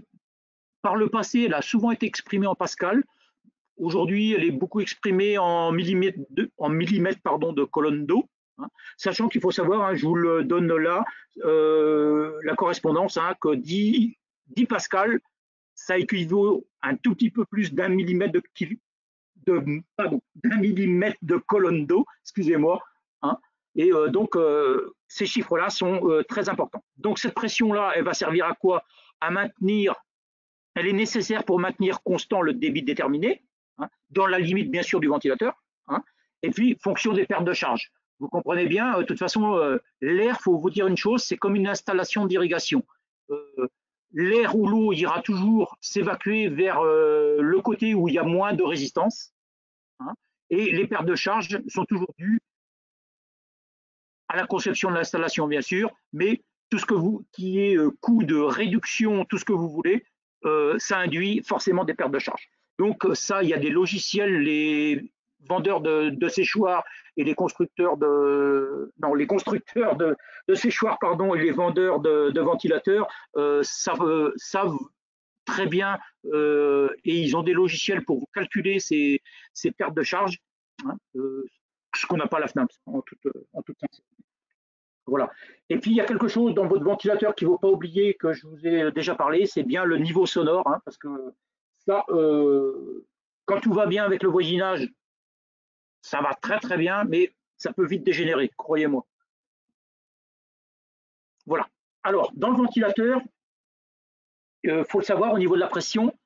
par le passé, elle a souvent été exprimée en pascal. Aujourd'hui, elle est beaucoup exprimée en millimètres de colonne d'eau. Sachant qu'il faut savoir, je vous le donne là, la correspondance, que 10 pascal, ça équivaut un tout petit peu plus d'un millimètre de colonne d'eau, excusez-moi. Et donc, ces chiffres-là sont très importants. Donc, cette pression-là, elle va servir à quoi? À maintenir, elle est nécessaire pour maintenir constant le débit déterminé, dans la limite, bien sûr, du ventilateur. Et puis, fonction des pertes de charge. Vous comprenez bien, de toute façon, l'air, il faut vous dire une chose, c'est comme une installation d'irrigation. L'air ou l'eau ira toujours s'évacuer vers le côté où il y a moins de résistance. Et les pertes de charge sont toujours dues à la conception de l'installation, bien sûr, mais tout ce qui est coût de réduction, tout ce que vous voulez, ça induit forcément des pertes de charge. Donc ça, il y a des logiciels, les vendeurs de séchoirs et les constructeurs de séchoirs, pardon, et les vendeurs de ventilateurs savent très bien, et ils ont des logiciels pour vous calculer ces pertes de charge, ce qu'on n'a pas à la FNAMS en toute sincérité. Voilà. Et puis il y a quelque chose dans votre ventilateur qu'il ne faut pas oublier, que je vous ai déjà parlé, c'est bien le niveau sonore, parce que ça, quand tout va bien avec le voisinage, ça va très très bien, mais ça peut vite dégénérer, croyez-moi. Voilà. Alors, dans le ventilateur, faut le savoir, au niveau de la pression,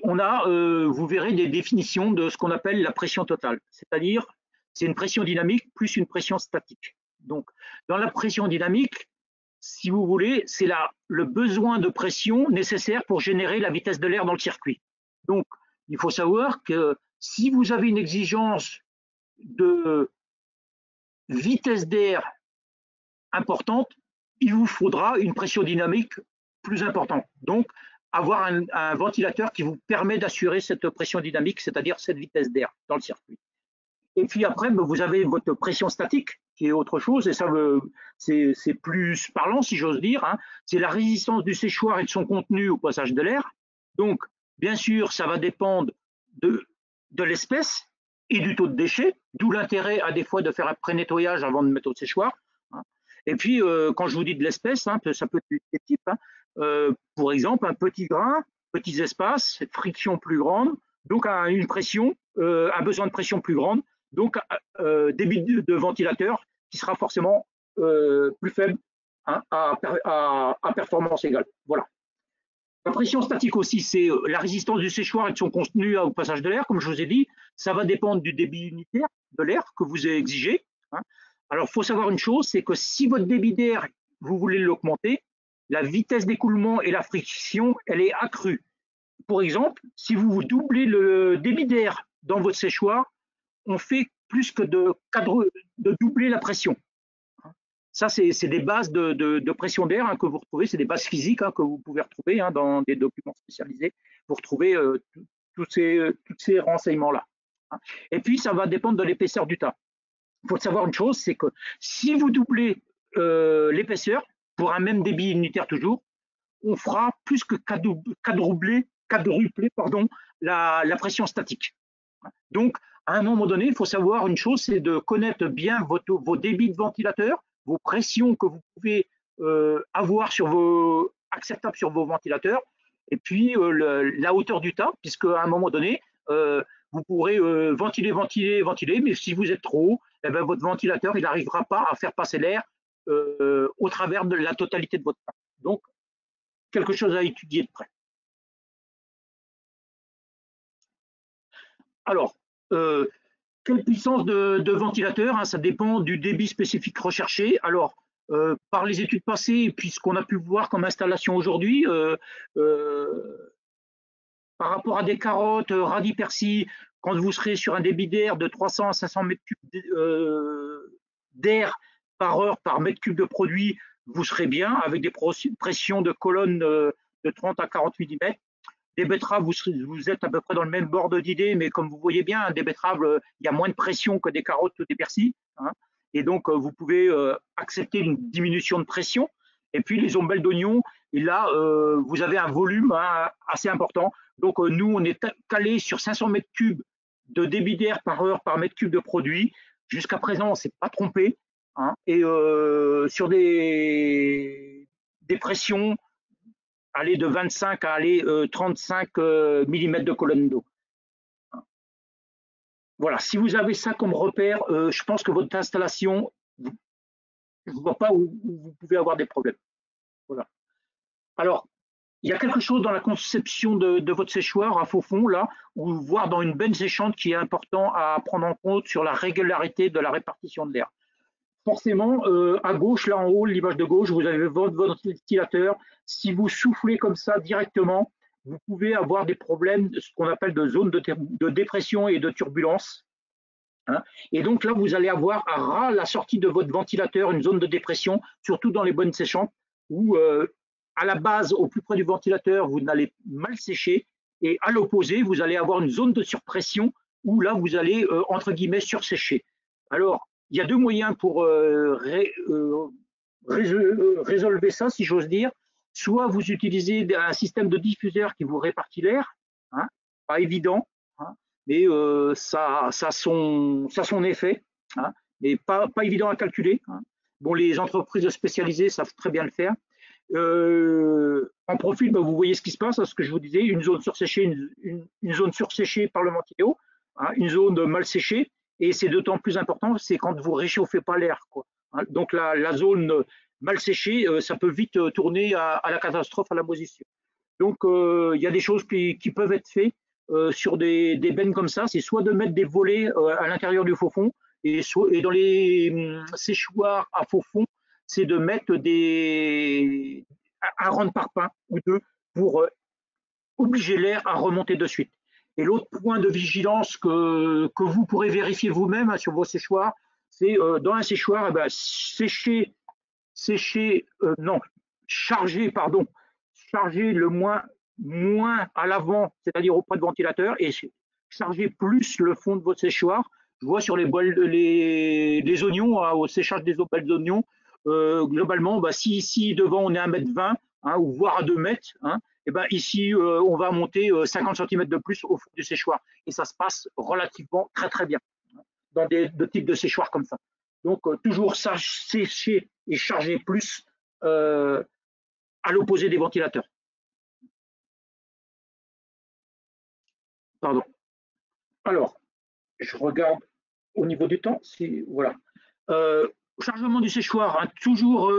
on a, vous verrez, des définitions de ce qu'on appelle la pression totale. C'est-à-dire, c'est une pression dynamique plus une pression statique. Donc, dans la pression dynamique, si vous voulez, c'est le besoin de pression nécessaire pour générer la vitesse de l'air dans le circuit. Donc, il faut savoir que si vous avez une exigence de vitesse d'air importante, il vous faudra une pression dynamique plus importante. Donc, avoir un ventilateur qui vous permet d'assurer cette pression dynamique, c'est-à-dire cette vitesse d'air dans le circuit. Et puis après, vous avez votre pression statique, qui est autre chose, et ça, c'est plus parlant, si j'ose dire. C'est la résistance du séchoir et de son contenu au passage de l'air. Donc, bien sûr, ça va dépendre de l'espèce et du taux de déchets, d'où l'intérêt à des fois de faire un pré-nettoyage avant de mettre au séchoir. Et puis, quand je vous dis de l'espèce, ça peut être des types. Pour exemple, un petit grain, petits espaces, friction plus grande, donc une pression, un besoin de pression plus grande, donc débit de ventilateur qui sera forcément plus faible, à performance égale. Voilà. La pression statique aussi, c'est la résistance du séchoir et de son contenu au passage de l'air, comme je vous ai dit. Ça va dépendre du débit unitaire de l'air que vous exigez. Alors, il faut savoir une chose, c'est que si votre débit d'air, vous voulez l'augmenter, la vitesse d'écoulement et la friction, elle est accrue. Pour exemple, si vous doublez le débit d'air dans votre séchoir, on fait plus que de doubler la pression. Ça, c'est des bases de pression d'air que vous retrouvez, c'est des bases physiques que vous pouvez retrouver dans des documents spécialisés. Vous retrouvez tous ces renseignements-là. Et puis, ça va dépendre de l'épaisseur du tas. Il faut savoir une chose, c'est que si vous doublez l'épaisseur, pour un même débit unitaire toujours, on fera plus que quadrupler la pression statique. Donc, à un moment donné, il faut savoir une chose, c'est de connaître bien vos débits de ventilateur, vos pressions que vous pouvez avoir acceptables sur vos ventilateurs, et puis la hauteur du tas, puisque à un moment donné, vous pourrez ventiler, mais si vous êtes trop haut, votre ventilateur il n'arrivera pas à faire passer l'air au travers de la totalité de votre tas. Donc, quelque chose à étudier de près. Alors, quelle puissance de ventilateur, hein, ça dépend du débit spécifique recherché. Alors, par les études passées, et puis ce qu'on a pu voir comme installation aujourd'hui, par rapport à des carottes, radis, persil, quand vous serez sur un débit d'air de 300 à 500 mètres cubes d'air par heure par mètre cube de produit, vous serez bien avec des pressions de colonne de 30 à 40 mm. Des betteraves, vous êtes à peu près dans le même bord d'idée, mais comme vous voyez bien, des betteraves, il y a moins de pression que des carottes ou des persils, hein, et donc vous pouvez accepter une diminution de pression. Et puis les ombelles d'oignons, et là, vous avez un volume, hein, assez important. Donc nous, on est calé sur 500 mètres cubes de débit d'air par heure par mètre cube de produit. Jusqu'à présent, on ne s'est pas trompé, hein, et sur des pressions aller de 25 à aller 35 mm de colonne d'eau. Voilà, si vous avez ça comme repère, je pense que votre installation, je ne vois pas où vous pouvez avoir des problèmes. Voilà. Alors, il y a quelque chose dans la conception de votre séchoir à faux fond, là, ou voire dans une benne séchante qui est important à prendre en compte sur la régularité de la répartition de l'air. Forcément, à gauche, là en haut, l'image de gauche, vous avez votre ventilateur. Si vous soufflez comme ça directement, vous pouvez avoir des problèmes, ce qu'on appelle de zones de dépression et de turbulence, hein. Et donc là, vous allez avoir à la sortie de votre ventilateur une zone de dépression, surtout dans les bonnes séchantes, où à la base, au plus près du ventilateur, vous allez mal sécher, et à l'opposé, vous allez avoir une zone de surpression, où là, vous allez, entre guillemets, sursécher. Alors, il y a deux moyens pour résolver ça, si j'ose dire. Soit vous utilisez un système de diffuseur qui vous répartit l'air, hein, pas évident, hein, mais ça a son effet, hein, mais pas évident à calculer, hein. Bon, les entreprises spécialisées savent très bien le faire. En profil, vous voyez ce qui se passe, ce que je vous disais, une zone surséchée, une zone surséchée par le ventilo, hein, une zone mal séchée, et c'est d'autant plus important, c'est quand vous réchauffez pas l'air, quoi, hein. Donc la zone mal séchée, ça peut vite tourner à la catastrophe, à la moisissure. Donc il y a des choses qui peuvent être faites sur des bennes comme ça, c'est soit de mettre des volets à l'intérieur du faux fond, et dans les séchoirs à faux fond, c'est de mettre un rang de parpaing ou deux pour obliger l'air à remonter de suite. Et l'autre point de vigilance que vous pourrez vérifier vous-même, hein, sur vos séchoirs, c'est dans un séchoir, charger le moins à l'avant, c'est-à-dire auprès du ventilateur, et charger plus le fond de votre séchoir. Je vois sur les oignons, hein, au séchage des ombelles d'oignons, globalement, si ici devant on est à 1,20 m, hein, ou voire à 2 mètres, hein, et ici on va monter 50 cm de plus au fond du séchoir, et ça se passe relativement très bien dans de types de séchoirs comme ça. Donc toujours sécher et charger plus à l'opposé des ventilateurs. Pardon. Alors, je regarde au niveau du temps. Voilà. Chargement du séchoir, hein, toujours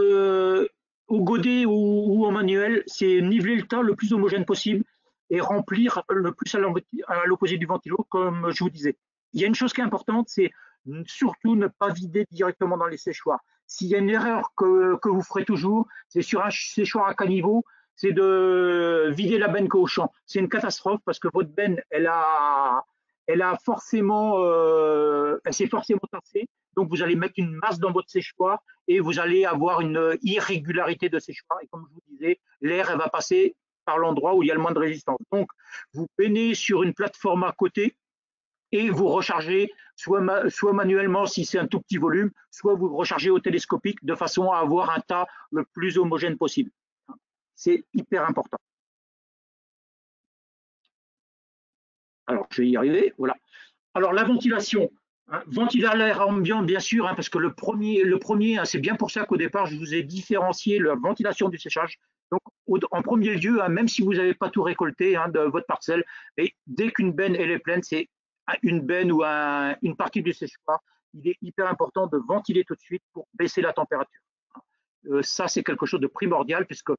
au godet ou au manuel, c'est niveler le tas le plus homogène possible et remplir le plus à l'opposé du ventilo, comme je vous disais. Il y a une chose qui est importante, c'est surtout ne pas vider directement dans les séchoirs. S'il y a une erreur que vous ferez toujours, c'est sur un séchoir à caniveau, c'est de vider la benne qu'au champ. C'est une catastrophe parce que votre benne, elle s'est forcément tassée. Donc vous allez mettre une masse dans votre séchoir et vous allez avoir une irrégularité de séchoir. Et comme je vous disais, l'air va passer par l'endroit où il y a le moins de résistance. Donc vous peinez sur une plateforme à côté et vous rechargez soit manuellement si c'est un tout petit volume, soit vous rechargez au télescopique de façon à avoir un tas le plus homogène possible. C'est hyper important. Alors, je vais y arriver. Voilà. Alors, la ventilation. Hein, ventiler l'air ambiant, bien sûr, hein, parce que le premier hein, c'est bien pour ça qu'au départ, je vous ai différencié la ventilation du séchage. Donc, en premier lieu, hein, même si vous n'avez pas tout récolté, hein, de votre parcelle, et dès qu'une benne elle est pleine, c'est une benne ou une partie du séchoir, il est hyper important de ventiler tout de suite pour baisser la température. Ça, c'est quelque chose de primordial puisque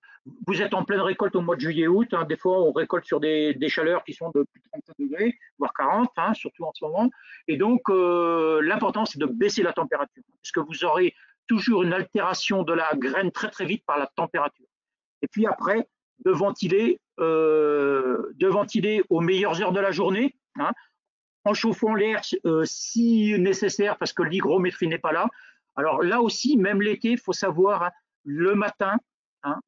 vous êtes en pleine récolte au mois de juillet-août. Hein. Des fois, on récolte sur des chaleurs qui sont de plus de 35 degrés, voire 40, hein, surtout en ce moment. Et donc, l'important, c'est de baisser la température puisque vous aurez toujours une altération de la graine très, très vite par la température. Et puis après, de ventiler aux meilleures heures de la journée, hein, en chauffant l'air si nécessaire parce que l'hygrométrie n'est pas là. Alors là aussi, même l'été, il faut savoir, hein, le matin, hein,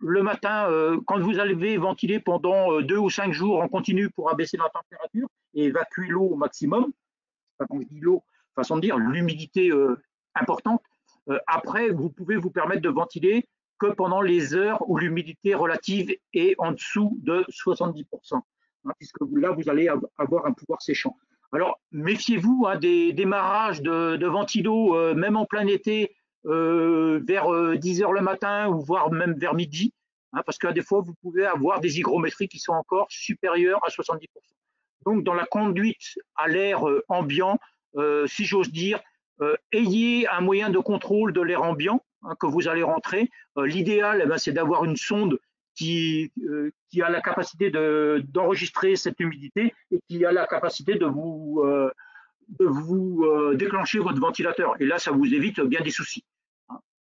quand vous allez ventiler pendant 2 ou 5 jours en continu pour abaisser la température et évacuer l'eau au maximum, quand je dis l'eau, façon de dire, l'humidité importante, après, vous pouvez vous permettre de ventiler que pendant les heures où l'humidité relative est en dessous de 70%, hein, puisque là, vous allez avoir un pouvoir séchant. Alors, méfiez-vous hein, des démarrages de ventilo, même en plein été, vers 10 heures le matin, ou voire même vers midi, hein, parce qu'à des fois, vous pouvez avoir des hygrométries qui sont encore supérieures à 70%. Donc, dans la conduite à l'air ambiant, si j'ose dire, ayez un moyen de contrôle de l'air ambiant hein, que vous allez rentrer. L'idéal, c'est d'avoir une sonde qui a la capacité d'enregistrer cette humidité et qui a la capacité de vous déclencher votre ventilateur. Et là, ça vous évite bien des soucis.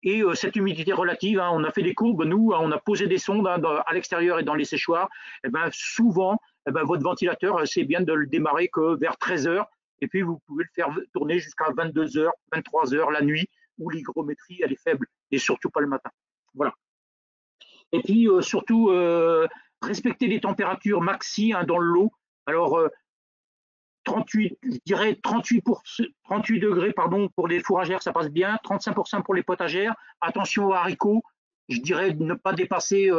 Et cette humidité relative, hein, on a fait des courbes, nous, hein, on a posé des sondes hein, à l'extérieur et dans les séchoirs. Et ben, souvent, votre ventilateur, c'est bien de le démarrer que vers 13 heures. Et puis, vous pouvez le faire tourner jusqu'à 22 heures, 23 heures la nuit, où l'hygrométrie, elle est faible, et surtout pas le matin. Voilà. Et puis, surtout, respecter les températures maxi hein, dans l'eau. Alors, 38, je dirais 38 degrés pardon, pour les fourragères, ça passe bien. 35% pour les potagères. Attention aux haricots, je dirais ne pas dépasser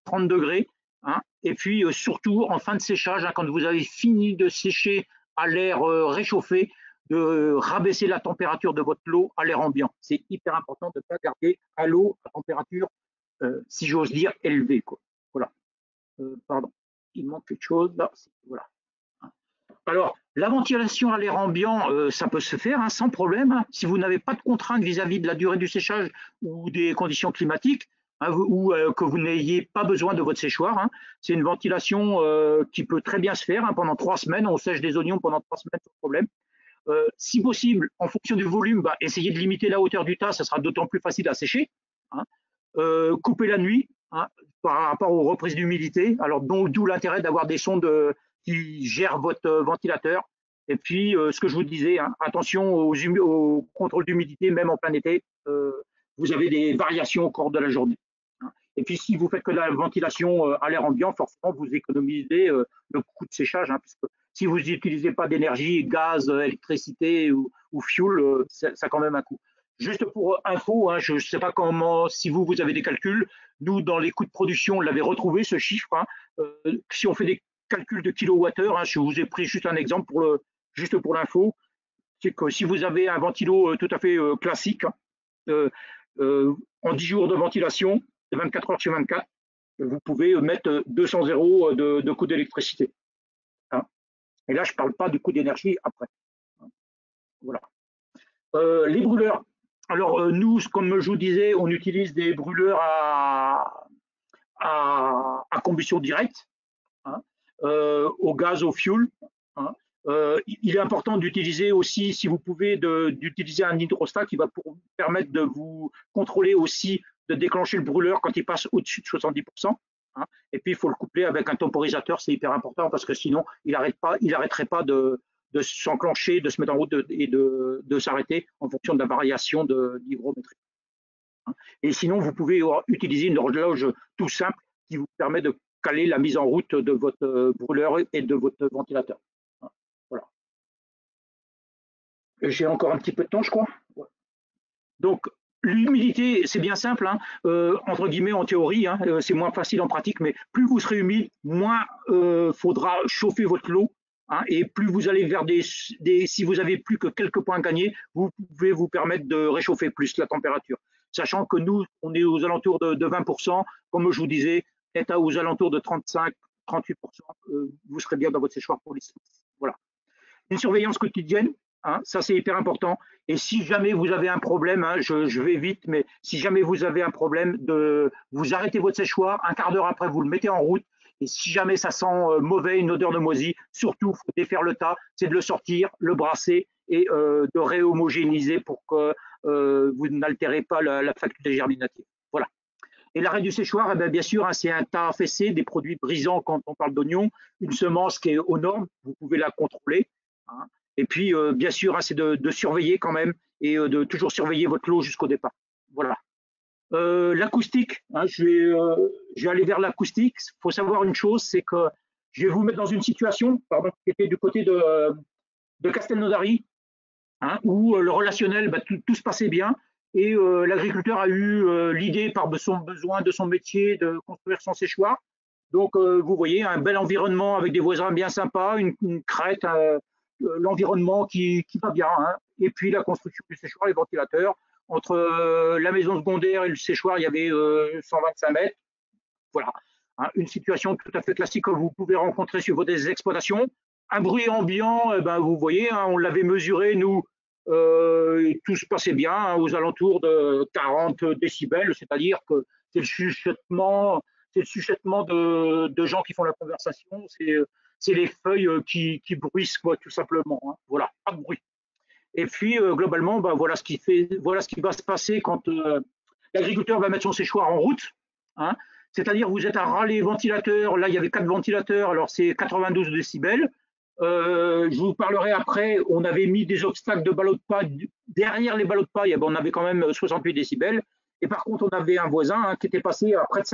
30 degrés. Hein. Et puis, surtout, en fin de séchage, hein, quand vous avez fini de sécher à l'air réchauffé, de rabaisser la température de votre lot à l'air ambiant. C'est hyper important de ne pas garder à l'eau à température, si j'ose dire, élevée. Quoi. Voilà. Pardon, il manque quelque chose là. Voilà. Alors, la ventilation à l'air ambiant, ça peut se faire hein, sans problème. Hein, si vous n'avez pas de contraintes vis-à-vis de la durée du séchage ou des conditions climatiques, hein, ou que vous n'ayez pas besoin de votre séchoir. Hein, c'est une ventilation qui peut très bien se faire hein, pendant 3 semaines. On sèche des oignons pendant 3 semaines sans problème. Si possible, en fonction du volume, essayez de limiter la hauteur du tas, ça sera d'autant plus facile à sécher. Hein. Couper la nuit hein, par rapport aux reprises d'humidité. Alors, d'où l'intérêt d'avoir des sondes qui gèrent votre ventilateur. Et puis, ce que je vous disais, hein, attention au contrôle d'humidité, même en plein été, vous avez des variations au cours de la journée. Hein. Et puis, si vous faites que la ventilation à l'air ambiant, forcément, vous économisez le coût de séchage, hein, puisque si vous n'utilisez pas d'énergie, gaz, électricité ou fuel, ça a quand même un coût. Juste pour info, hein, je ne sais pas comment, si vous avez des calculs, nous, dans les coûts de production, on l'avait retrouvé, ce chiffre. Hein, si on fait des calculs de kilowattheure, hein, je vous ai pris juste un exemple juste pour l'info, c'est que si vous avez un ventilo tout à fait classique, hein, en 10 jours de ventilation, 24 heures sur 24, vous pouvez mettre 200 euros de coût d'électricité. Hein. Et là, je ne parle pas du coût d'énergie après. Hein. Voilà. Les brûleurs. Alors, nous, comme je vous disais, on utilise des brûleurs à combustion directe, hein, au gaz, au fuel. Hein. Il est important d'utiliser aussi, si vous pouvez, d'utiliser un hydrostat qui va vous permettre de vous contrôler aussi, de déclencher le brûleur quand il passe au-dessus de 70%. Hein. Et puis, il faut le coupler avec un temporisateur, c'est hyper important parce que sinon, il n'arrêterait pas de s'enclencher, de se mettre en route et de s'arrêter en fonction de la variation d'hygrométrie. Et sinon, vous pouvez utiliser une horloge tout simple qui vous permet de caler la mise en route de votre brûleur et de votre ventilateur. Voilà. J'ai encore un petit peu de temps, je crois. Donc, l'humidité, c'est bien simple, hein, entre guillemets en théorie, hein, c'est moins facile en pratique, mais plus vous serez humide, moins faudra chauffer votre lot. Hein, et plus vous allez vers si vous avez plus que quelques points gagnés, vous pouvez vous permettre de réchauffer plus la température. Sachant que nous, on est aux alentours de 20%, comme je vous disais, peut-être aux alentours de 35-38%, vous serez bien dans votre séchoir pour les. Voilà. Une surveillance quotidienne, hein, ça c'est hyper important. Et si jamais vous avez un problème, hein, je vais vite, mais si jamais vous avez un problème, vous arrêtez votre séchoir, un quart d'heure après, vous le mettez en route. Et si jamais ça sent mauvais, une odeur de moisi, surtout, il faut défaire le tas, c'est de le sortir, le brasser et de réhomogénéiser pour que vous n'altérez pas la faculté germinative. Voilà. Et l'arrêt du séchoir, eh bien sûr, hein, c'est un tas affaissé, des produits brisants quand on parle d'oignon, une semence qui est aux normes, vous pouvez la contrôler. Hein. Et puis, bien sûr, hein, c'est de surveiller quand même et de toujours surveiller votre lot jusqu'au départ. Voilà. L'acoustique, hein, je vais aller vers l'acoustique. Il faut savoir une chose, c'est que je vais vous mettre dans une situation, pardon, qui était du côté de Castelnaudary, hein, où le relationnel, bah, tout se passait bien. Et l'agriculteur a eu l'idée, par son besoin de son métier, de construire son séchoir. Donc, vous voyez, un bel environnement avec des voisins bien sympas, une crête, l'environnement qui va bien. Hein. Et puis, la construction du séchoir, les ventilateurs. Entre la maison secondaire et le séchoir, il y avait 125 mètres. Voilà, hein, une situation tout à fait classique que vous pouvez rencontrer sur vos exploitations. Un bruit ambiant, eh ben, vous voyez, hein, on l'avait mesuré, nous, et tout se passait bien, hein, aux alentours de 40 décibels, c'est-à-dire que c'est le chuchotement de gens qui font la conversation, c'est les feuilles qui bruissent, quoi, tout simplement. Hein. Voilà, pas de bruit. Et puis, globalement, bah, voilà ce qui va se passer quand l'agriculteur va mettre son séchoir en route. Hein. C'est-à-dire, vous êtes à râler ventilateur. Là, il y avait 4 ventilateurs, alors c'est 92 décibels. Je vous parlerai après, on avait mis des obstacles de ballots de paille. Derrière les ballots de paille, on avait quand même 68 décibels. Et par contre, on avait un voisin hein, qui était passé à près de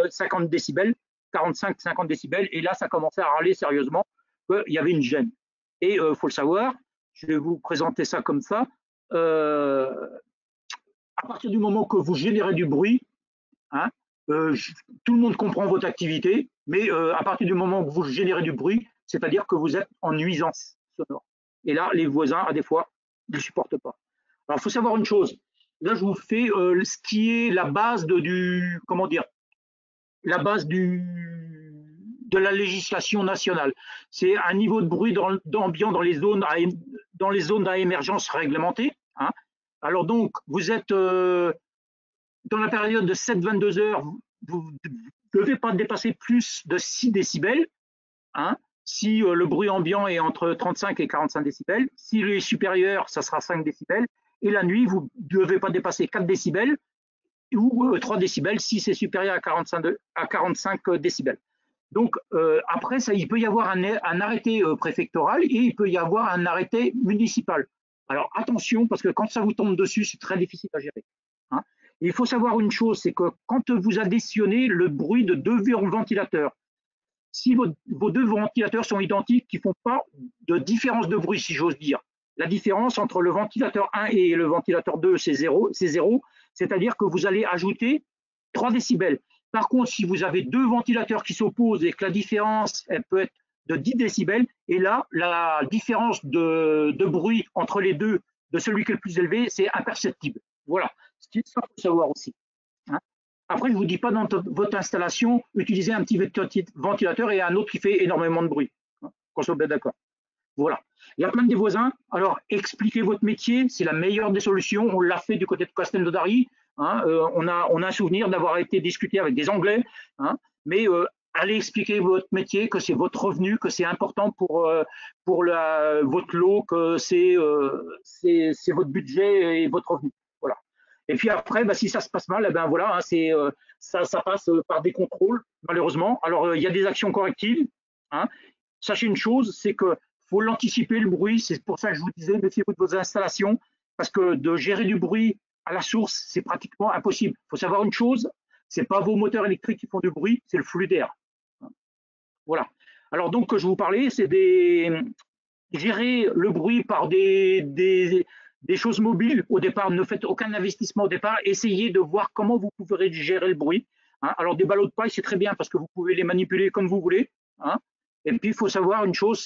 50 décibels, 45-50 décibels. Et là, ça commençait à râler sérieusement qu'il y avait une gêne. Et il faut le savoir, je vais vous présenter ça comme ça. À partir du moment que vous générez du bruit, hein, tout le monde comprend votre activité, mais à partir du moment où vous générez du bruit, c'est-à-dire que vous êtes en nuisance sonore. Et là, les voisins, à des fois, ils ne supportent pas. Alors, il faut savoir une chose. Là, je vous fais ce qui est la base de la législation nationale. C'est un niveau de bruit d'ambiant dans les zones à émergence réglementée. Hein. Alors donc, vous êtes dans la période de 7-22 heures, vous ne devez pas dépasser plus de 6 décibels. Hein. Si le bruit ambiant est entre 35 et 45 décibels, s'il est supérieur, ça sera 5 décibels. Et la nuit, vous ne devez pas dépasser 4 décibels ou 3 décibels si c'est supérieur à 45 décibels. Donc après, ça, il peut y avoir un arrêté préfectoral et il peut y avoir un arrêté municipal. Alors attention, parce que quand ça vous tombe dessus, c'est très difficile à gérer. Hein. Il faut savoir une chose, c'est que quand vous additionnez le bruit de 2 ventilateurs, si vos 2 ventilateurs sont identiques, qui ne font pas de différence de bruit, si j'ose dire. La différence entre le ventilateur 1 et le ventilateur 2, c'est 0, c'est-à-dire que vous allez ajouter 3 décibels. Par contre, si vous avez 2 ventilateurs qui s'opposent et que la différence elle peut être de 10 décibels, et là, la différence de bruit entre les deux, de celui qui est le plus élevé, c'est imperceptible. Voilà, c'est ça qu'il faut savoir aussi. Hein. Après, je ne vous dis pas dans votre installation, utilisez un petit ventilateur et un autre qui fait énormément de bruit. Hein, qu'on soit bien d'accord. Voilà. Il y a plein des voisins. Alors, expliquez votre métier, c'est la meilleure des solutions. On l'a fait du côté de Castelnaudary. Hein, on a un souvenir d'avoir été discuté avec des Anglais. Hein, mais allez expliquer votre métier, que c'est votre revenu, que c'est important pour votre lot, que c'est votre budget et votre revenu. Voilà. Et puis après, bah, si ça se passe mal, eh ben voilà, hein, ça passe par des contrôles, malheureusement. Alors, il y a des actions correctives. Hein. Sachez une chose, c'est que faut l'anticiper, le bruit. C'est pour ça que je vous disais, méfiez-vous de vos installations, parce que de gérer du bruit à la source, c'est pratiquement impossible. Il faut savoir une chose, c'est pas vos moteurs électriques qui font du bruit, c'est le flux d'air. Voilà. Alors donc, je vous parlais, c'est gérer le bruit par des choses mobiles au départ. Ne faites aucun investissement au départ. Essayez de voir comment vous pourrez gérer le bruit. Hein. Alors, des ballots de paille, c'est très bien parce que vous pouvez les manipuler comme vous voulez. Hein. Et puis, il faut savoir une chose,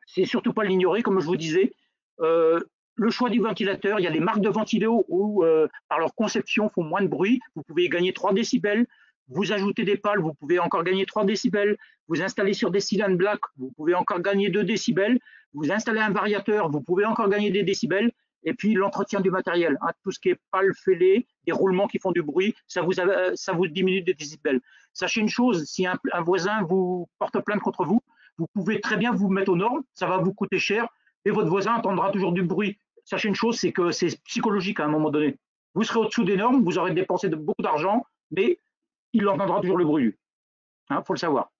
c'est surtout pas l'ignorer, comme je vous disais. Le choix du ventilateur, il y a des marques de ventilos où, par leur conception, font moins de bruit. Vous pouvez gagner 3 décibels. Vous ajoutez des pales, vous pouvez encore gagner 3 décibels. Vous installez sur des cylindres black, vous pouvez encore gagner 2 décibels. Vous installez un variateur, vous pouvez encore gagner des décibels. Et puis l'entretien du matériel, hein, tout ce qui est pales fêlées, des roulements qui font du bruit, ça vous diminue des décibels. Sachez une chose, si un voisin vous porte plainte contre vous, vous pouvez très bien vous mettre aux normes, ça va vous coûter cher, et votre voisin entendra toujours du bruit. Sachez une chose, c'est que c'est psychologique à un moment donné. Vous serez au-dessous des normes, vous aurez dépensé beaucoup d'argent, mais il entendra toujours le bruit. Hein, faut le savoir.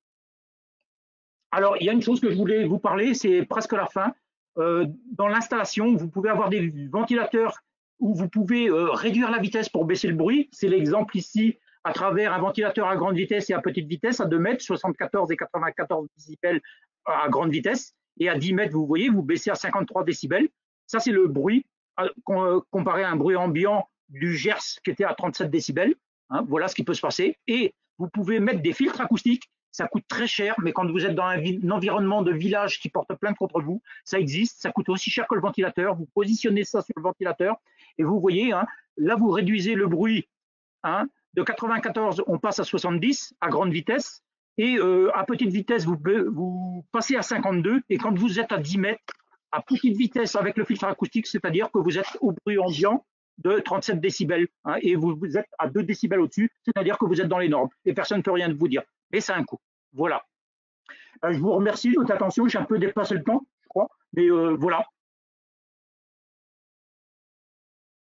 Alors, il y a une chose que je voulais vous parler, c'est presque la fin. Dans l'installation, vous pouvez avoir des ventilateurs où vous pouvez réduire la vitesse pour baisser le bruit. C'est l'exemple ici à travers un ventilateur à grande vitesse et à petite vitesse, à 2 mètres, 74 et 94 décibels à grande vitesse. Et à 10 mètres, vous voyez, vous baissez à 53 décibels. Ça, c'est le bruit comparé à un bruit ambiant du Gers qui était à 37 décibels. Hein, voilà ce qui peut se passer. Et vous pouvez mettre des filtres acoustiques. Ça coûte très cher, mais quand vous êtes dans un environnement de village qui porte plainte contre vous, ça existe. Ça coûte aussi cher que le ventilateur. Vous positionnez ça sur le ventilateur et vous voyez, hein, là, vous réduisez le bruit. Hein, de 94, on passe à 70 à grande vitesse. Et à petite vitesse, vous passez à 52. Et quand vous êtes à 10 mètres, à petite vitesse avec le filtre acoustique, c'est-à-dire que vous êtes au bruit ambiant de 37 décibels, hein, et vous êtes à 2 décibels au-dessus, c'est-à-dire que vous êtes dans les normes et personne ne peut rien vous dire. Mais c'est un coût. Voilà. Je vous remercie de votre attention. J'ai un peu dépassé le temps, je crois, mais voilà.